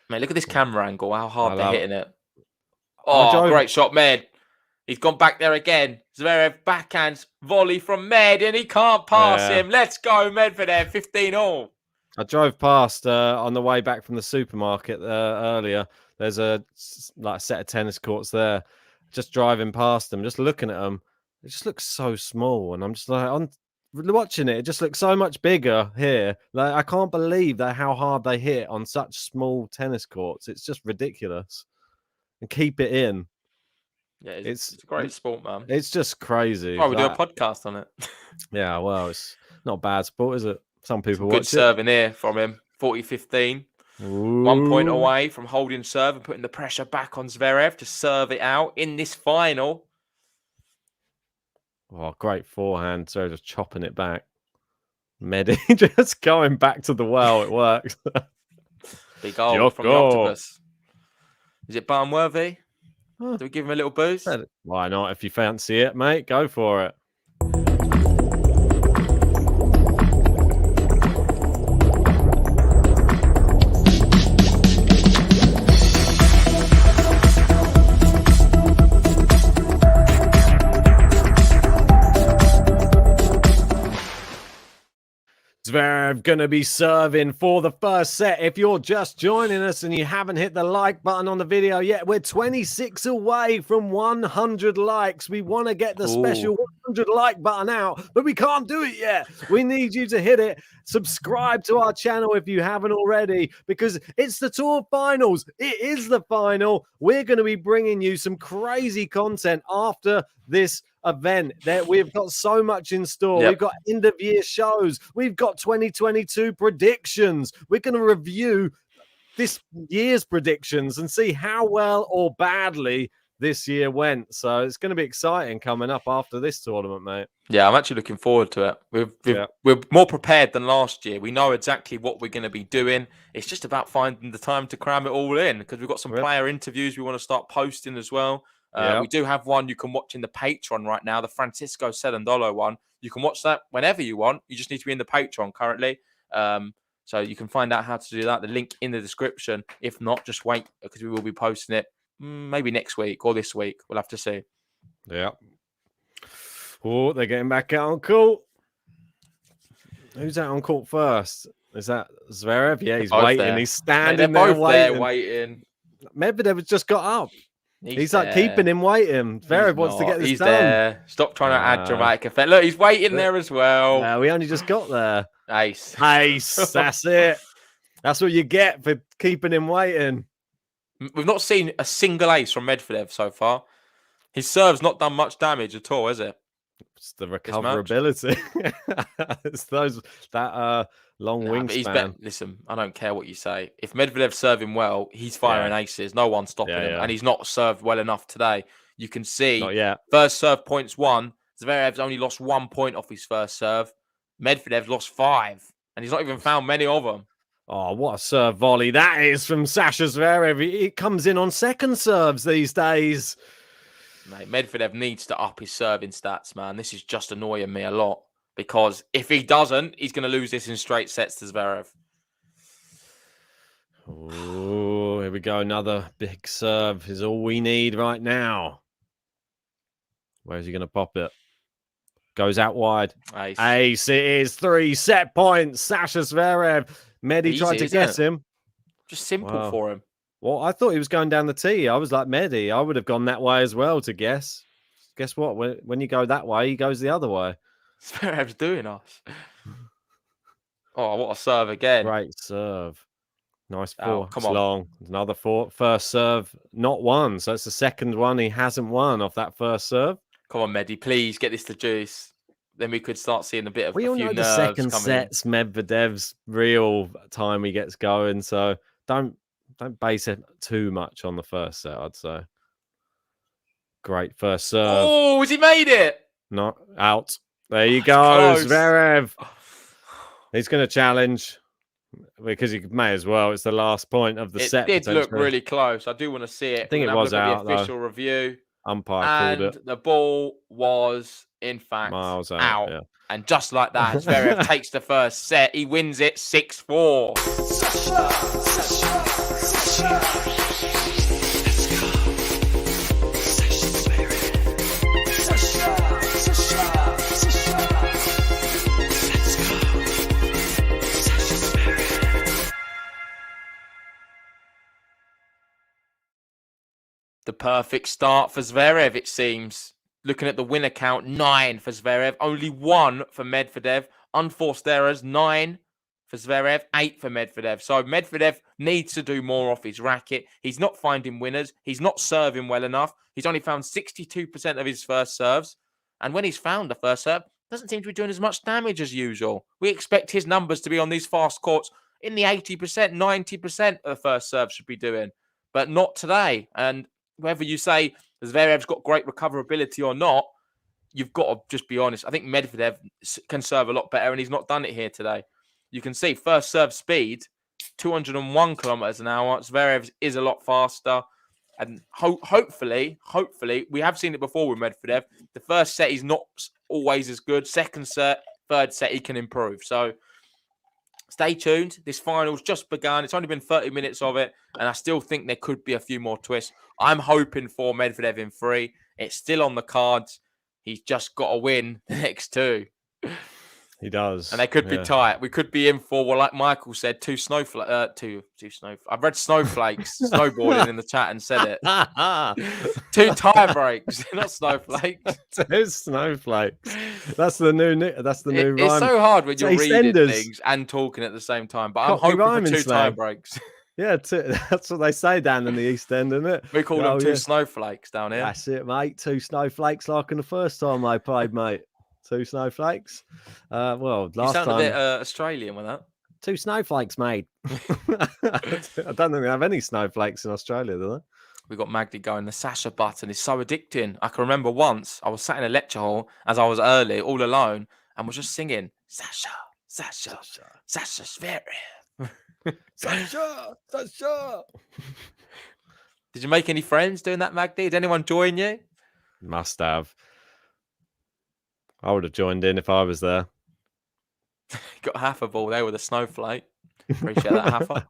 [SPEAKER 3] Mate, look at this camera angle. How hard they're hitting it. Oh, great shot, Med. He's gone back there again. Zverev backhands volley from Med, and he can't pass him. Let's go, Medvedev. 15-all.
[SPEAKER 12] I drove past on the way back from the supermarket earlier. There's a set of tennis courts there. Just driving past them, just looking at them. It just looks so small, and I'm just like, I'm watching it. It just looks so much bigger here. Like I can't believe how hard they hit on such small tennis courts. It's just ridiculous. And keep it in.
[SPEAKER 3] Yeah, it's a great sport, man.
[SPEAKER 12] It's just crazy.
[SPEAKER 3] Oh, we do a podcast on it.
[SPEAKER 12] Yeah, well, it's not a bad sport, is it? Some people watch it.
[SPEAKER 3] Good serving here from him. 40-15. 1 point away from holding serve and putting the pressure back on Zverev to serve it out in this final.
[SPEAKER 12] Oh, great forehand. So just chopping it back. Medi just going back to the well. It works.
[SPEAKER 3] Big goal from the octopus. Is it barn worthy? Do we give him a little boost?
[SPEAKER 12] Why not? If you fancy it, mate, go for it. Zverev going to be serving for the first set. If you're just joining us and you haven't hit the like button on the video yet, we're 26 away from 100 likes. We want to get the special 100 like button out, but we can't do it yet. We need you to hit it. Subscribe to our channel if you haven't already, because it's the Tour Finals. It is the final. We're going to be bringing you some crazy content after this event. That we've got so much in store. We've got end of year shows. We've got 2022 predictions. We're going to review this year's predictions and see how well or badly this year went. So it's going to be exciting coming up after this tournament, mate. Yeah,
[SPEAKER 3] I'm actually looking forward to it. We're more prepared than last year. We know exactly what we're going to be doing. It's just about finding the time to cram it all in, because we've got some player interviews we want to start posting as well. We do have one you can watch in the Patreon right now, the Francisco Cerundolo one. You can watch that whenever you want. You just need to be in the Patreon currently. So you can find out how to do that. The link in the description. If not, just wait, because we will be posting it maybe next week or this week. We'll have to see.
[SPEAKER 12] Yeah. Oh, they're getting back out on court. Who's out on court first? Is that Zverev? Yeah, he's waiting.
[SPEAKER 3] There.
[SPEAKER 12] He's standing there
[SPEAKER 3] waiting.
[SPEAKER 12] Medvedev has just got up. He's like keeping him waiting. Zverev wants to get this done.
[SPEAKER 3] There. Stop trying to add dramatic effect. Look, he's waiting there as well.
[SPEAKER 12] No, we only just got there.
[SPEAKER 3] Ace.
[SPEAKER 12] That's it. That's what you get for keeping him waiting.
[SPEAKER 3] We've not seen a single ace from Medvedev so far. His serve's not done much damage at all, has it?
[SPEAKER 12] It's the recoverability. It's that long wingspan.
[SPEAKER 3] Listen, I don't care what you say. If Medvedev's serving well, he's firing aces. No one's stopping him. And he's not served well enough today. You can see first serve points 1. Zverev's only lost 1 point off his first serve. Medvedev lost 5. And he's not even found many of them.
[SPEAKER 12] Oh, what a serve volley that is from Sasha Zverev. It comes in on second serves these days.
[SPEAKER 3] Mate, Medvedev needs to up his serving stats, man. This is just annoying me a lot, because if he doesn't, he's going to lose this in straight sets to Zverev.
[SPEAKER 12] Oh, here we go. Another big serve is all we need right now. Where's he going to pop it? Goes out wide. Ace. It is 3 set points. Sasha Zverev. Medi tried to guess him.
[SPEAKER 3] Just simple
[SPEAKER 12] Wow.
[SPEAKER 3] for him.
[SPEAKER 12] Well, I thought he was going down the tee. I was like, Medi, I would have gone that way as well to guess. Guess what? When you go that way, he goes the other way.
[SPEAKER 3] Zverev's doing us. Oh, what a serve again.
[SPEAKER 12] Great serve. Nice
[SPEAKER 3] Oh,
[SPEAKER 12] four.
[SPEAKER 3] come
[SPEAKER 12] It's
[SPEAKER 3] on.
[SPEAKER 12] long. Another four. First serve, not won. So it's the second one he hasn't won off that first serve.
[SPEAKER 3] Come on, Medi, please get this to juice. Then we could start seeing a bit of
[SPEAKER 12] We
[SPEAKER 3] a
[SPEAKER 12] all
[SPEAKER 3] few
[SPEAKER 12] know the
[SPEAKER 3] nerves
[SPEAKER 12] second
[SPEAKER 3] coming
[SPEAKER 12] set's Medvedev's real time he gets going. So don't base it too much on the first set, I'd say. Great first serve.
[SPEAKER 3] Oh, has he made it?
[SPEAKER 12] Not out. There you go,
[SPEAKER 3] close.
[SPEAKER 12] Zverev. He's going to challenge because he may as well. It's the last point of the set.
[SPEAKER 3] It did look really close. I do want to see it.
[SPEAKER 12] I think it was out,
[SPEAKER 3] the official review.
[SPEAKER 12] Umpire called it.
[SPEAKER 3] The ball was, in fact,
[SPEAKER 12] Miles out. Yeah.
[SPEAKER 3] And just like that, Zverev takes the first set. He wins it 6-4. The perfect start for Zverev, it seems. Looking at the winner count, 9 for Zverev, only 1 for Medvedev. Unforced errors, 9 for Zverev, 8 for Medvedev. So Medvedev needs to do more off his racket. He's not finding winners. He's not serving well enough. He's only found 62% of his first serves. And when he's found the first serve, doesn't seem to be doing as much damage as usual. We expect his numbers to be on these fast courts in the 80%, 90% of the first serve should be doing. But not today. And whether you say Zverev's got great recoverability or not, you've got to just be honest. I think Medvedev can serve a lot better, and he's not done it here today. You can see first serve speed, 201 kilometers an hour. Zverev is a lot faster. And hopefully, we have seen it before with Medvedev. The first set is not always as good. Second set, third set, he can improve. So stay tuned. This final's just begun. It's only been 30 minutes of it, and I still think there could be a few more twists. I'm hoping for Medvedev in 3. It's still on the cards. He's just got to win the next 2.
[SPEAKER 12] He does.
[SPEAKER 3] And they could be tight. We could be in for, well, like Michael said, two snowflakes. I've read snowflakes, snowboarding in the chat and said it. 2 tie breaks, not snowflakes.
[SPEAKER 12] 2 snowflakes. That's the new rhyme.
[SPEAKER 3] It's so hard when you're reading things and talking at the same time. But I'm hoping for 2 tie breaks.
[SPEAKER 12] Yeah, that's what they say down in the East End, isn't it?
[SPEAKER 3] We call them 2 snowflakes down here.
[SPEAKER 12] That's it, mate. 2 snowflakes like in the first time they played, mate. 2 snowflakes. Well, last time.
[SPEAKER 3] You sound a bit Australian with that.
[SPEAKER 12] 2 snowflakes, mate. I don't think they have any snowflakes in Australia, do they?
[SPEAKER 3] We got Magdi going. The Sasha button is so addicting. I can remember once I was sat in a lecture hall as I was early, all alone, and was just singing Sasha Zverev.
[SPEAKER 12] Sasha.
[SPEAKER 3] Did you make any friends doing that, Magdi? Did anyone join you?
[SPEAKER 12] Must have. I would have joined in if I was there.
[SPEAKER 3] Got half a ball there with a snowflake. Appreciate that, Haffa.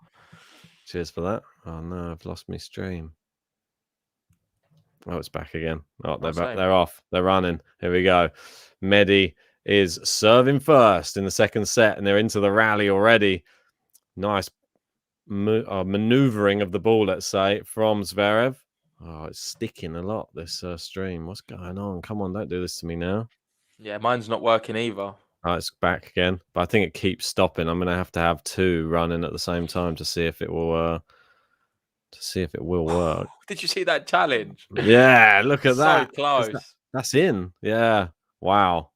[SPEAKER 12] Cheers for that. Oh no, I've lost my stream. Oh, it's back again. Oh, they're back. They're off. They're running. Here we go. Medi is serving first in the second set, and they're into the rally already. Nice maneuvering of the ball, let's say, from Zverev. Oh, it's sticking a lot, this stream. What's going on? Come on, don't do this to me now.
[SPEAKER 3] Yeah, mine's not working either.
[SPEAKER 12] Oh, it's back again, but I think it keeps stopping. I'm going to have 2 running at the same time to see if it will work.
[SPEAKER 3] Did you see that challenge?
[SPEAKER 12] Yeah, look at that.
[SPEAKER 3] So close.
[SPEAKER 12] That's in. Yeah. Wow.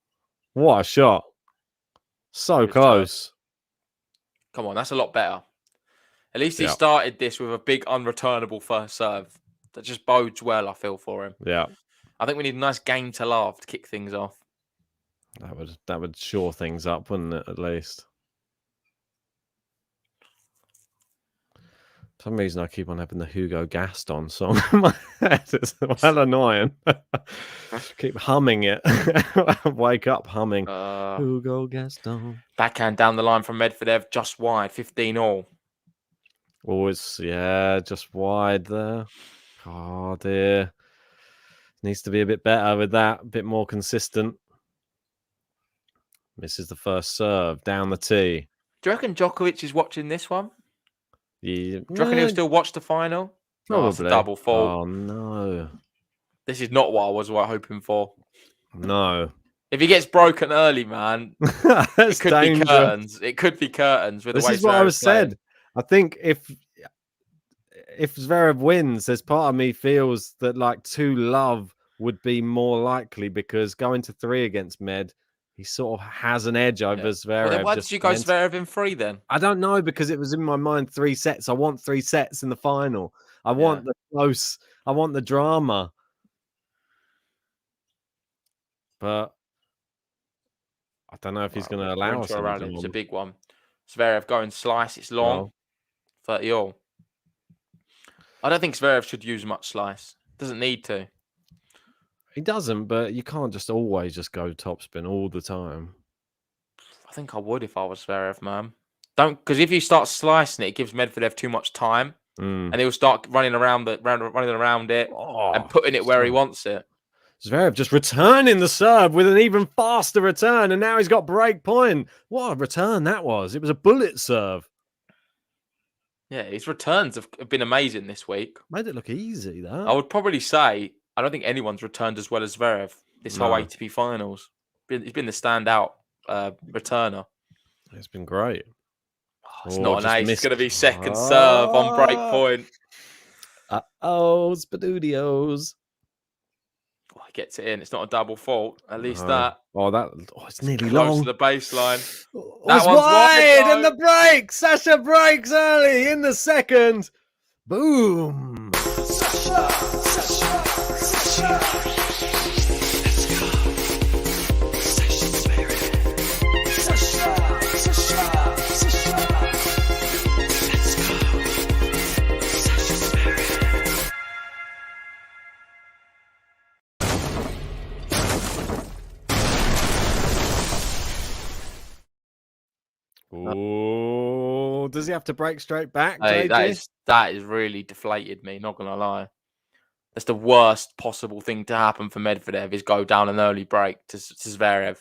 [SPEAKER 12] What a shot. So close.
[SPEAKER 3] Come on, that's a lot better. At least he started this with a big unreturnable first serve. That just bodes well, I feel, for him.
[SPEAKER 12] Yeah.
[SPEAKER 3] I think we need a nice game to love to kick things off.
[SPEAKER 12] That would shore things up, wouldn't it, at least? For some reason I keep on having the Hugo Gaston song in my head. It's well annoying. Keep humming it. Wake up humming. Hugo Gaston.
[SPEAKER 3] Backhand down the line from Medvedev, just wide, 15-all.
[SPEAKER 12] Oh, it's just wide there. Oh dear. Needs to be a bit better with that, a bit more consistent. Misses the first serve down the tee.
[SPEAKER 3] Do you reckon Djokovic is watching this one?
[SPEAKER 12] Yeah.
[SPEAKER 3] Do you reckon he'll still watch the final?
[SPEAKER 12] Probably.
[SPEAKER 3] Oh, it's a double fault.
[SPEAKER 12] Oh, no.
[SPEAKER 3] This is not what I was hoping for.
[SPEAKER 12] No.
[SPEAKER 3] If he gets broken early, man,
[SPEAKER 12] That's
[SPEAKER 3] it could
[SPEAKER 12] dangerous.
[SPEAKER 3] be curtains. It could be curtains with
[SPEAKER 12] This
[SPEAKER 3] the way
[SPEAKER 12] is what I was
[SPEAKER 3] Zverev's playing.
[SPEAKER 12] said. I think if Zverev wins, there's part of me feels that like 2-love would be more likely because going to 3 against Med, he sort of has an edge over Zverev.
[SPEAKER 3] Well, then why did you go Zverev in 3 then?
[SPEAKER 12] I don't know, because it was in my mind 3 sets. I want 3 sets in the final. I want the close. I want the drama. But I don't know if he's going to allow us.
[SPEAKER 3] It's a big one. Zverev going slice. It's long. 30 all. I don't think Zverev should use much slice. Doesn't need to.
[SPEAKER 12] He doesn't, but you can't just always just go topspin all the time.
[SPEAKER 3] I think I would if I was Zverev, man. Don't, because if you start slicing it, it gives Medvedev too much time, and he'll start running around it and putting it where he wants it.
[SPEAKER 12] Zverev just returning the serve with an even faster return, and now he's got break point. What a return that was! It was a bullet serve.
[SPEAKER 3] Yeah, his returns have been amazing this week.
[SPEAKER 12] Made it look easy, though.
[SPEAKER 3] I would probably say I don't think anyone's returned as well as Zverev this whole ATP Finals. He's been the standout returner.
[SPEAKER 12] It's been great.
[SPEAKER 3] It's not an ace. It's going to be second serve on break point.
[SPEAKER 12] Spadudios.
[SPEAKER 3] Oh, he gets it in. It's not a double fault. At least that.
[SPEAKER 12] It's nearly
[SPEAKER 3] Close
[SPEAKER 12] long.
[SPEAKER 3] to the baseline.
[SPEAKER 12] That one's wide, and the break. Sasha breaks early in the second. Boom. Oh, does he have to break straight back?
[SPEAKER 3] Hey, that is really deflated me, not gonna lie. That's the worst possible thing to happen for Medvedev, is go down an early break to Zverev.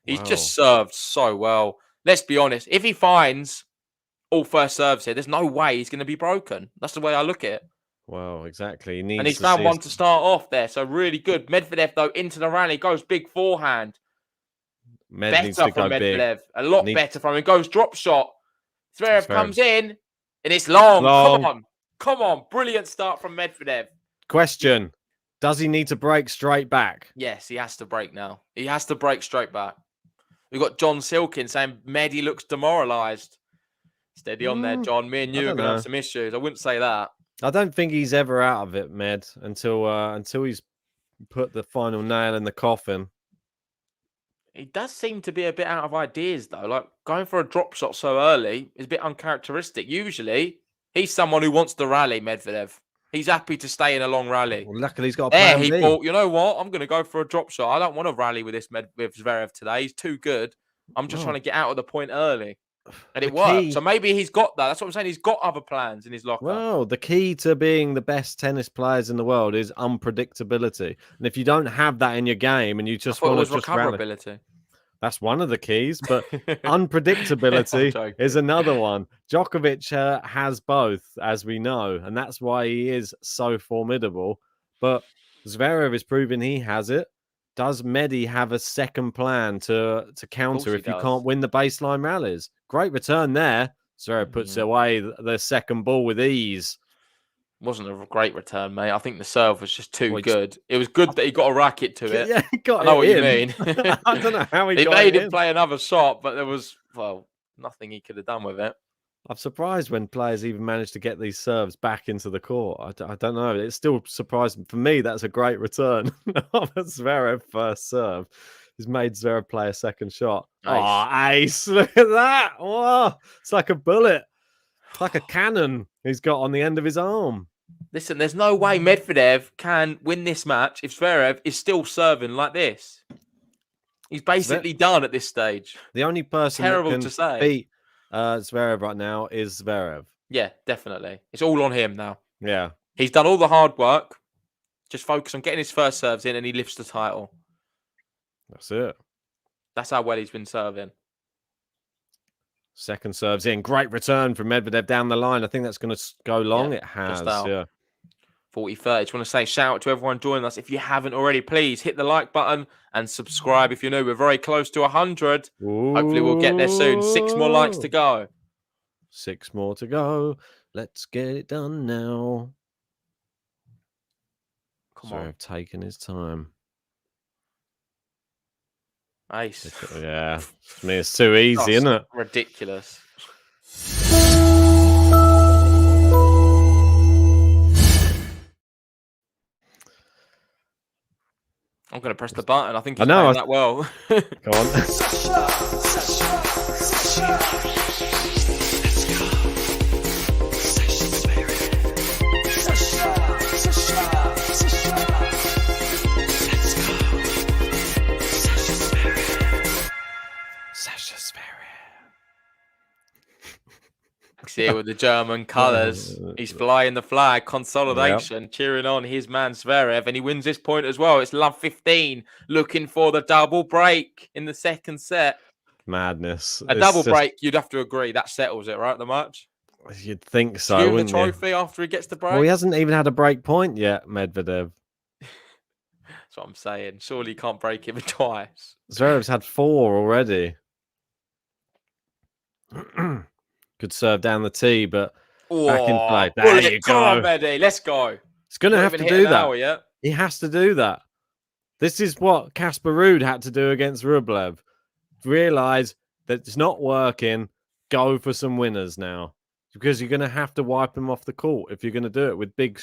[SPEAKER 3] He's just served so well. Let's be honest. If he finds all first serves here, there's no way he's going to be broken. That's the way I look at it.
[SPEAKER 12] Well, exactly.
[SPEAKER 3] And he's found one to start off there, so really good. Medvedev, though, into the rally, goes big forehand. Better from Medvedev. A lot better from him. Goes drop shot. Zverev comes in, and it's long. Come on. Brilliant start from Medvedev.
[SPEAKER 12] Question. Does he need to break straight back?
[SPEAKER 3] Yes, he has to break now. He has to break straight back. We've got John Silkin saying Medi looks demoralised. Steady on there, John. Me and you are going to have some issues. I wouldn't say that.
[SPEAKER 12] I don't think he's ever out of it, Med, until he's put the final nail in the coffin.
[SPEAKER 3] He does seem to be a bit out of ideas, though. Like, going for a drop shot so early is a bit uncharacteristic. Usually, he's someone who wants to rally, Medvedev. He's happy to stay in a long rally.
[SPEAKER 12] Well, luckily, he's got a plan
[SPEAKER 3] he
[SPEAKER 12] B.
[SPEAKER 3] thought, you know what? I'm going to go for a drop shot. I don't want to rally with Zverev today. He's too good. I'm just trying to get out of the point early. And it worked. So maybe he's got that. That's what I'm saying. He's got other plans in his locker.
[SPEAKER 12] Well, the key to being the best tennis players in the world is unpredictability. And if you don't have that in your game and you just want to just
[SPEAKER 3] recoverability.
[SPEAKER 12] That's one of the keys, but unpredictability is another one. Djokovic has both, as we know, and that's why he is so formidable. But Zverev is proving he has it. Does Medi have a second plan to counter if you can't win the baseline rallies? Great return there. Zverev puts away the second ball with ease.
[SPEAKER 3] Wasn't a great return, mate. I think the serve was just too good. It was good that he got a racket to it.
[SPEAKER 12] Yeah, he got
[SPEAKER 3] I know what you mean.
[SPEAKER 12] I don't know how he got
[SPEAKER 3] made
[SPEAKER 12] it
[SPEAKER 3] him play another shot, but there was, nothing he could have done with it.
[SPEAKER 12] I'm surprised when players even manage to get these serves back into the court. I don't know. It's still surprising. For me, that's a great return. Zverev first serve. He's made Zverev play a second shot. Ace. Look at that. Whoa. It's like a bullet. It's like a cannon he's got on the end of his arm.
[SPEAKER 3] Listen, there's no way Medvedev can win this match if Zverev is still serving like this. He's basically done at this stage.
[SPEAKER 12] The only person
[SPEAKER 3] Terrible
[SPEAKER 12] that
[SPEAKER 3] to
[SPEAKER 12] can
[SPEAKER 3] say.
[SPEAKER 12] beat Zverev right now is Zverev.
[SPEAKER 3] Yeah, definitely. It's all on him now.
[SPEAKER 12] Yeah.
[SPEAKER 3] He's done all the hard work. Just focus on getting his first serves in and he lifts the title.
[SPEAKER 12] That's it.
[SPEAKER 3] That's how well he's been serving.
[SPEAKER 12] Second serves in. Great return from Medvedev down the line. I think that's going to go long.
[SPEAKER 3] Yeah,
[SPEAKER 12] It has.
[SPEAKER 3] just out.
[SPEAKER 12] Yeah.
[SPEAKER 3] 40-30. Just want to say shout out to everyone joining us. If you haven't already, please hit the like button and subscribe if you're new. We're very close to 100. Hopefully we'll get there soon. 6 more likes to go.
[SPEAKER 12] 6 more to go. Let's get it done now.
[SPEAKER 3] Come on.
[SPEAKER 12] I've taken his time.
[SPEAKER 3] Ace.
[SPEAKER 12] Yeah. I mean, it's too easy, isn't it?
[SPEAKER 3] Ridiculous. I'm going to press the button. I think he's playing that well.
[SPEAKER 12] Go on.
[SPEAKER 3] Here with the German colours. He's flying the flag. Consolidation. Cheering on his man Zverev. And he wins this point as well. It's love 15. Looking for the double break in the second set.
[SPEAKER 12] Madness.
[SPEAKER 3] A double break, you'd have to agree. That settles it, right? The match?
[SPEAKER 12] You'd think so,
[SPEAKER 3] Give him
[SPEAKER 12] wouldn't
[SPEAKER 3] the trophy after he gets the break?
[SPEAKER 12] Well, he hasn't even had a break point yet, Medvedev.
[SPEAKER 3] That's what I'm saying. Surely he can't break him twice.
[SPEAKER 12] Zverev's had 4 already. Could serve down the tee, but back in play. There you go.
[SPEAKER 3] Come on, Medi. Let's go.
[SPEAKER 12] He's going to have to do that. He has to do that. This is what Casper Ruud had to do against Rublev. Realize that it's not working. Go for some winners now. Because you're going to have to wipe him off the court if you're going to do it with big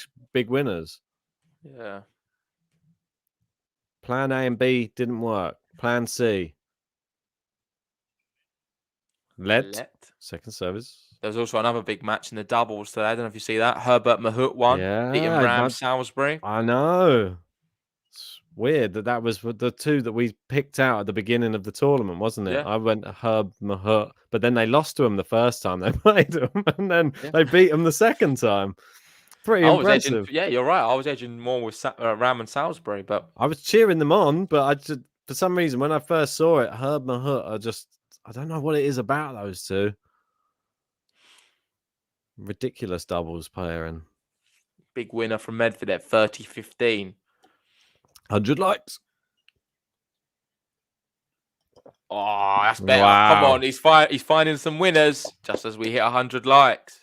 [SPEAKER 12] winners.
[SPEAKER 3] Yeah.
[SPEAKER 12] Plan A and B didn't work. Plan C. Let. Second service.
[SPEAKER 3] There was also another big match in the doubles today. I don't know if you see that. Herbert Mahut won.
[SPEAKER 12] Yeah.
[SPEAKER 3] Beating Ram Salisbury.
[SPEAKER 12] I know. It's weird that was the 2 that we picked out at the beginning of the tournament, wasn't it?
[SPEAKER 3] Yeah.
[SPEAKER 12] I went Herb Mahut, but then they lost to him the first time they played him, and then they beat him the second time. Pretty impressive.
[SPEAKER 3] Yeah, you're right. I was edging more with Ram and Salisbury, but
[SPEAKER 12] I was cheering them on, but I just, for some reason, when I first saw it, Herb Mahut, I don't know what it is about those 2. Ridiculous doubles player and
[SPEAKER 3] big winner from Medvedev, 30-15.
[SPEAKER 12] 100 likes.
[SPEAKER 3] Oh, that's better.
[SPEAKER 12] Wow.
[SPEAKER 3] Come on, he's finding some winners just as we hit 100 likes.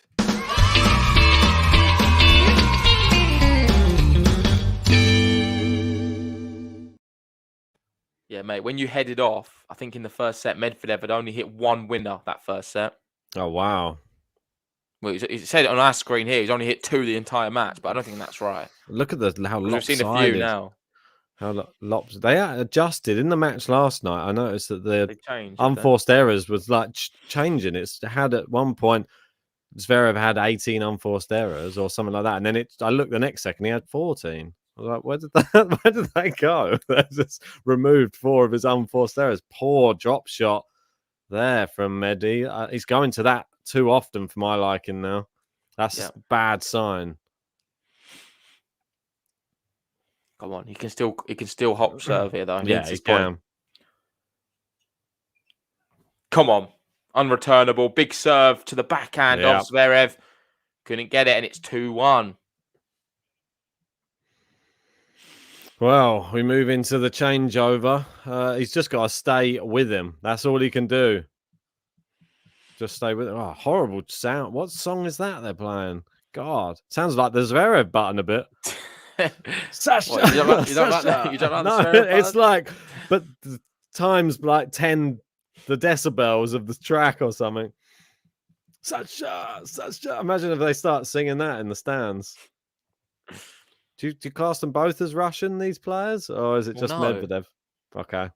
[SPEAKER 3] Yeah, mate, when you headed off, I think in the first set, Medvedev had only hit 1 winner that first set.
[SPEAKER 12] Oh, wow.
[SPEAKER 3] Well, he said it on our screen here. He's only hit 2 the entire match, but I don't think that's right.
[SPEAKER 12] Look at how lopsided.
[SPEAKER 3] We've seen a few now.
[SPEAKER 12] How lopsided. They adjusted in the match last night. I noticed that the
[SPEAKER 3] changed,
[SPEAKER 12] unforced errors was like changing. It's had at one point, Zverev had 18 unforced errors or something like that. And then I looked the next second, he had 14. I was like, where did that go? They just removed 4 of his unforced errors. Poor drop shot there from Medi. He's going to that too often for my liking now. That's a bad sign.
[SPEAKER 3] Come on, he can still hop serve here though.
[SPEAKER 12] Yeah, he can.
[SPEAKER 3] Come on, unreturnable, big serve to the backhand of Zverev. Couldn't get it, and it's 2-1.
[SPEAKER 12] Well, we move into the changeover. He's just got to stay with him. That's all he can do. Just stay with him. Oh, horrible sound. What song is that they're playing? God, sounds like the Zverev button a bit. Sasha.
[SPEAKER 3] What, you don't like that? You don't like
[SPEAKER 12] No,
[SPEAKER 3] the Zverev
[SPEAKER 12] it's
[SPEAKER 3] button?
[SPEAKER 12] like, but times like 10 the decibels of the track or something. Sasha. Imagine if they start singing that in the stands. Do you class them both as Russian, these players? Or is it just Medvedev? Okay.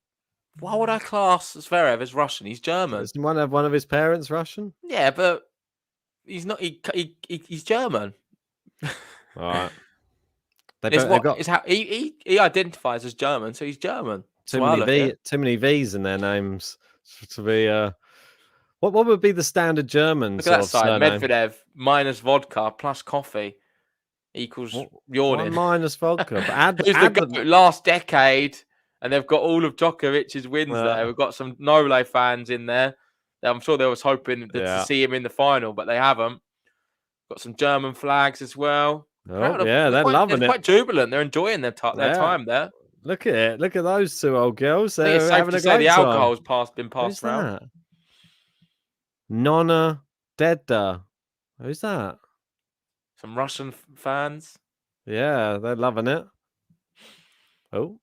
[SPEAKER 3] Why would I class Zverev as Russian? He's German.
[SPEAKER 12] Is one of his parents Russian?
[SPEAKER 3] Yeah, but he's not. He's German.
[SPEAKER 12] All right.
[SPEAKER 3] He identifies as German, so he's German.
[SPEAKER 12] Too many V's in their names to be. What would be the standard German?
[SPEAKER 3] Look at that side. Medvedev minus vodka plus coffee equals yawning.
[SPEAKER 12] Minus vodka.
[SPEAKER 3] Who's the last decade, and they've got all of Djokovic's wins there. We've got some Nole fans in there. I'm sure they was hoping to see him in the final, but they haven't. Got some German flags as well.
[SPEAKER 12] Oh, yeah, they're loving
[SPEAKER 3] They're
[SPEAKER 12] it.
[SPEAKER 3] quite jubilant. They're enjoying their time there.
[SPEAKER 12] Look at it. Look at those two old girls.
[SPEAKER 3] I think it's
[SPEAKER 12] They're
[SPEAKER 3] safe
[SPEAKER 12] having
[SPEAKER 3] to
[SPEAKER 12] a
[SPEAKER 3] say
[SPEAKER 12] great
[SPEAKER 3] the
[SPEAKER 12] time.
[SPEAKER 3] alcohol's been passed
[SPEAKER 12] Who's
[SPEAKER 3] around.
[SPEAKER 12] that? Nonna Dedda. Who's that?
[SPEAKER 3] Some Russian fans.
[SPEAKER 12] Yeah, they're loving it. Oh.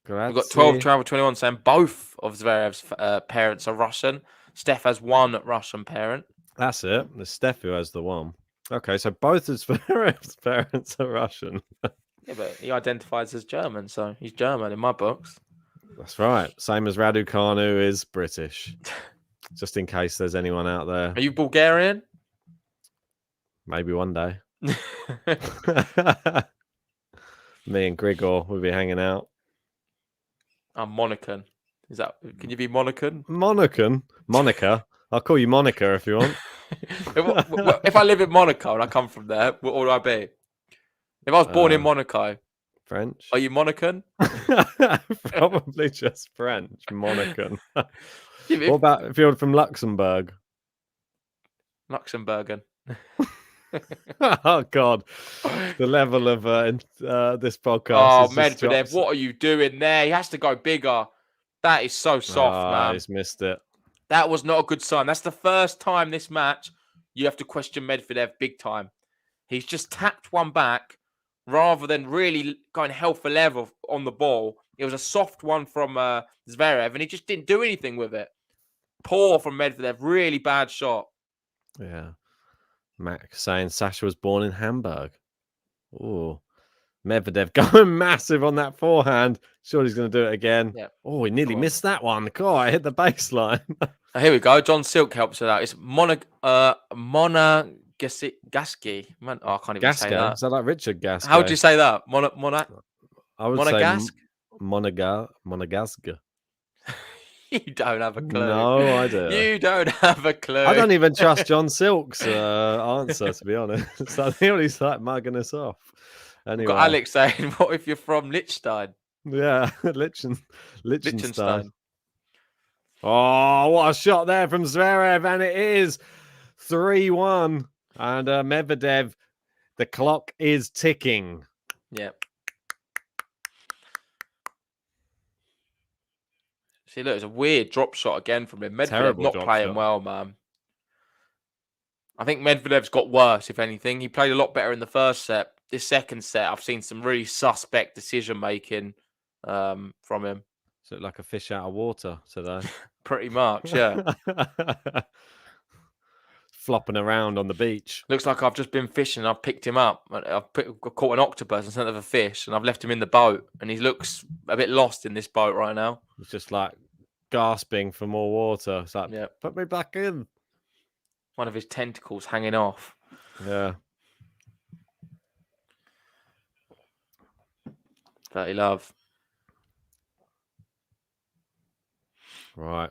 [SPEAKER 3] We've got 12 Travel 21 saying both of Zverev's parents are Russian. Steph has one Russian parent.
[SPEAKER 12] That's it. It's Steph who has the one. Okay, so both of Zverev's parents are Russian.
[SPEAKER 3] Yeah, but he identifies as German, so he's German in my books.
[SPEAKER 12] That's right. Same as Raducanu is British. Just in case there's anyone out there.
[SPEAKER 3] Are you Bulgarian?
[SPEAKER 12] Maybe one day. Me and Grigor will be hanging out.
[SPEAKER 3] I'm Monacan. Can you be Monacan?
[SPEAKER 12] Monacan? Monica? I'll call you Monica if you want.
[SPEAKER 3] If I live in Monaco and I come from there, what would I be? If I was born in Monaco,
[SPEAKER 12] French.
[SPEAKER 3] Are you Monacan?
[SPEAKER 12] Probably just French. Monacan. What about if you're from Luxembourg?
[SPEAKER 3] Luxembourgan.
[SPEAKER 12] Oh God, the level of this podcast.
[SPEAKER 3] Oh, Medvedev, what are you doing there? He has to go bigger. That is so soft, man.
[SPEAKER 12] He's missed it. That
[SPEAKER 3] was not a good sign. That's the first time this match you have to question Medvedev big time. He's just tapped one back rather than really going hell for leather on the ball. It was a soft one from Zverev, and he just didn't do anything with it. Poor from Medvedev. Really bad shot.
[SPEAKER 12] Yeah. Max saying Sasha was born in Hamburg. Oh, Medvedev going massive on that forehand. Sure, he's going to do it again.
[SPEAKER 3] Yeah.
[SPEAKER 12] Oh, he nearly missed that one. God, I hit the baseline.
[SPEAKER 3] Here we go. John Silk helps with that. It's Monegasky. Man, I can't even say that.
[SPEAKER 12] Is that like Richard Gasquet?
[SPEAKER 3] How would you say that?
[SPEAKER 12] I would
[SPEAKER 3] Monegasque?
[SPEAKER 12] say Monegasque.
[SPEAKER 3] You don't have a clue.
[SPEAKER 12] No idea.
[SPEAKER 3] You don't have a clue.
[SPEAKER 12] I don't even trust John Silk's answer, to be honest. I think he's like mugging us off. Anyway.
[SPEAKER 3] We've got Alex saying, what if you're from Liechtenstein?
[SPEAKER 12] Yeah, Liechtenstein. Oh, what a shot there from Zverev, and it is 3-1. And Medvedev, the clock is ticking.
[SPEAKER 3] Yep. See, look, it's a weird drop shot again from him. Medvedev not playing well, man. I think Medvedev's got worse, if anything. He played a lot better in the first set. This second set, I've seen some really suspect decision-making from him.
[SPEAKER 12] So like a fish out of water today.
[SPEAKER 3] Pretty much, yeah.
[SPEAKER 12] Flopping around on the beach.
[SPEAKER 3] Looks like I've just been fishing. I've picked him up. I've caught an octopus instead of a fish, and I've left him in the boat. And he looks a bit lost in this boat right now.
[SPEAKER 12] He's just like gasping for more water. It's like,
[SPEAKER 3] yep.
[SPEAKER 12] Put me back in.
[SPEAKER 3] One of his tentacles hanging off.
[SPEAKER 12] Yeah.
[SPEAKER 3] 30 love.
[SPEAKER 12] Right.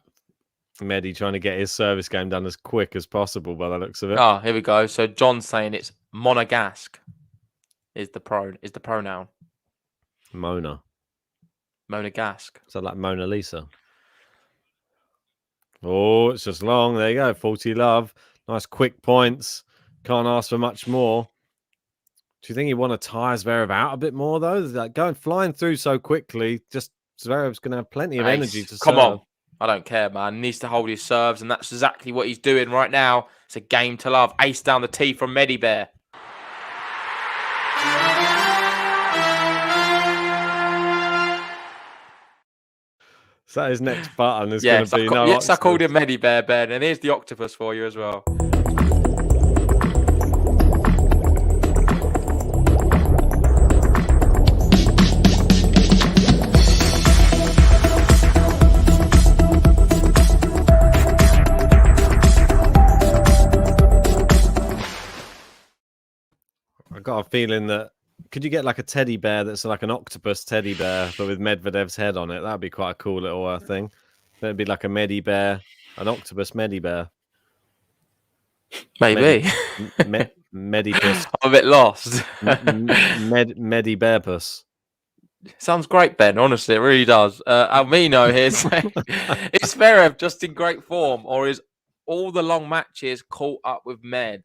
[SPEAKER 12] Medi trying to get his service game done as quick as possible by the looks of it.
[SPEAKER 3] Oh, here we go. So John's saying it's Monegasque is the pronoun.
[SPEAKER 12] Mona.
[SPEAKER 3] Monegasque.
[SPEAKER 12] So like Mona Lisa. Oh, it's just long. There you go. 40 love. Nice quick points. Can't ask for much more. Do you think he want to tire Zverev out a bit more, though? Like going flying through so quickly, just Zverev's going to have plenty of energy to
[SPEAKER 3] Come
[SPEAKER 12] serve.
[SPEAKER 3] on. I don't care, man. He needs to hold his serves, and that's exactly what he's doing right now. It's a game to love. Ace down the tee from MEDVEDEV.
[SPEAKER 12] So his next button is going to be no
[SPEAKER 3] Yes, I called him MEDVEDEV, Ben, and here's the octopus for you as well.
[SPEAKER 12] I got a feeling that could you get like a teddy bear that's like an octopus teddy bear, but with Medvedev's head on it? That'd be quite a cool little thing. That'd be like a Medi bear, an octopus Medi bear.
[SPEAKER 3] Maybe.
[SPEAKER 12] Medipus.
[SPEAKER 3] I'm a bit lost.
[SPEAKER 12] Medi bearpus.
[SPEAKER 3] Sounds great, Ben. Honestly, it really does. Almino here saying, is Zverev just in great form, or is all the long matches caught up with Med?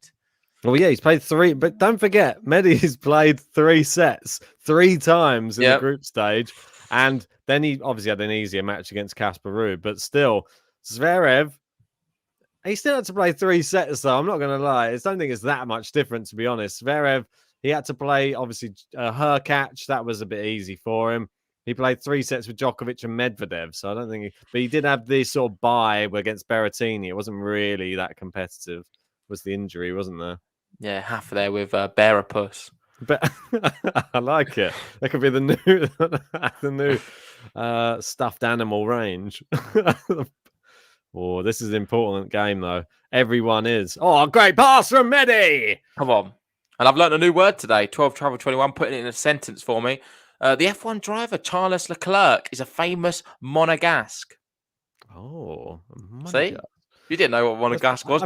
[SPEAKER 12] Well, yeah, he's played 3, but don't forget, Medi's played 3 sets 3 times in the group stage, and then he obviously had an easier match against Casper Ruud, but still, Zverev, he still had to play 3 sets, though. I'm not going to lie. I don't think it's that much different, to be honest. Zverev, he had to play, obviously, her catch. That was a bit easy for him. He played 3 sets with Djokovic and Medvedev, so I don't think but he did have this sort of bye against Berrettini. It wasn't really that competitive. It was the injury, wasn't there?
[SPEAKER 3] Yeah, half there with Bearapus.
[SPEAKER 12] But I like it. That could be the new stuffed animal range. Oh, this is an important game, though. Everyone is. Oh, great pass from Medi.
[SPEAKER 3] Come on. And I've learned a new word today. 12 Travel 21, putting it in a sentence for me. The F1 driver, Charles Leclerc, is a famous Monegasque.
[SPEAKER 12] Oh,
[SPEAKER 3] see? You didn't know what Monegasque was.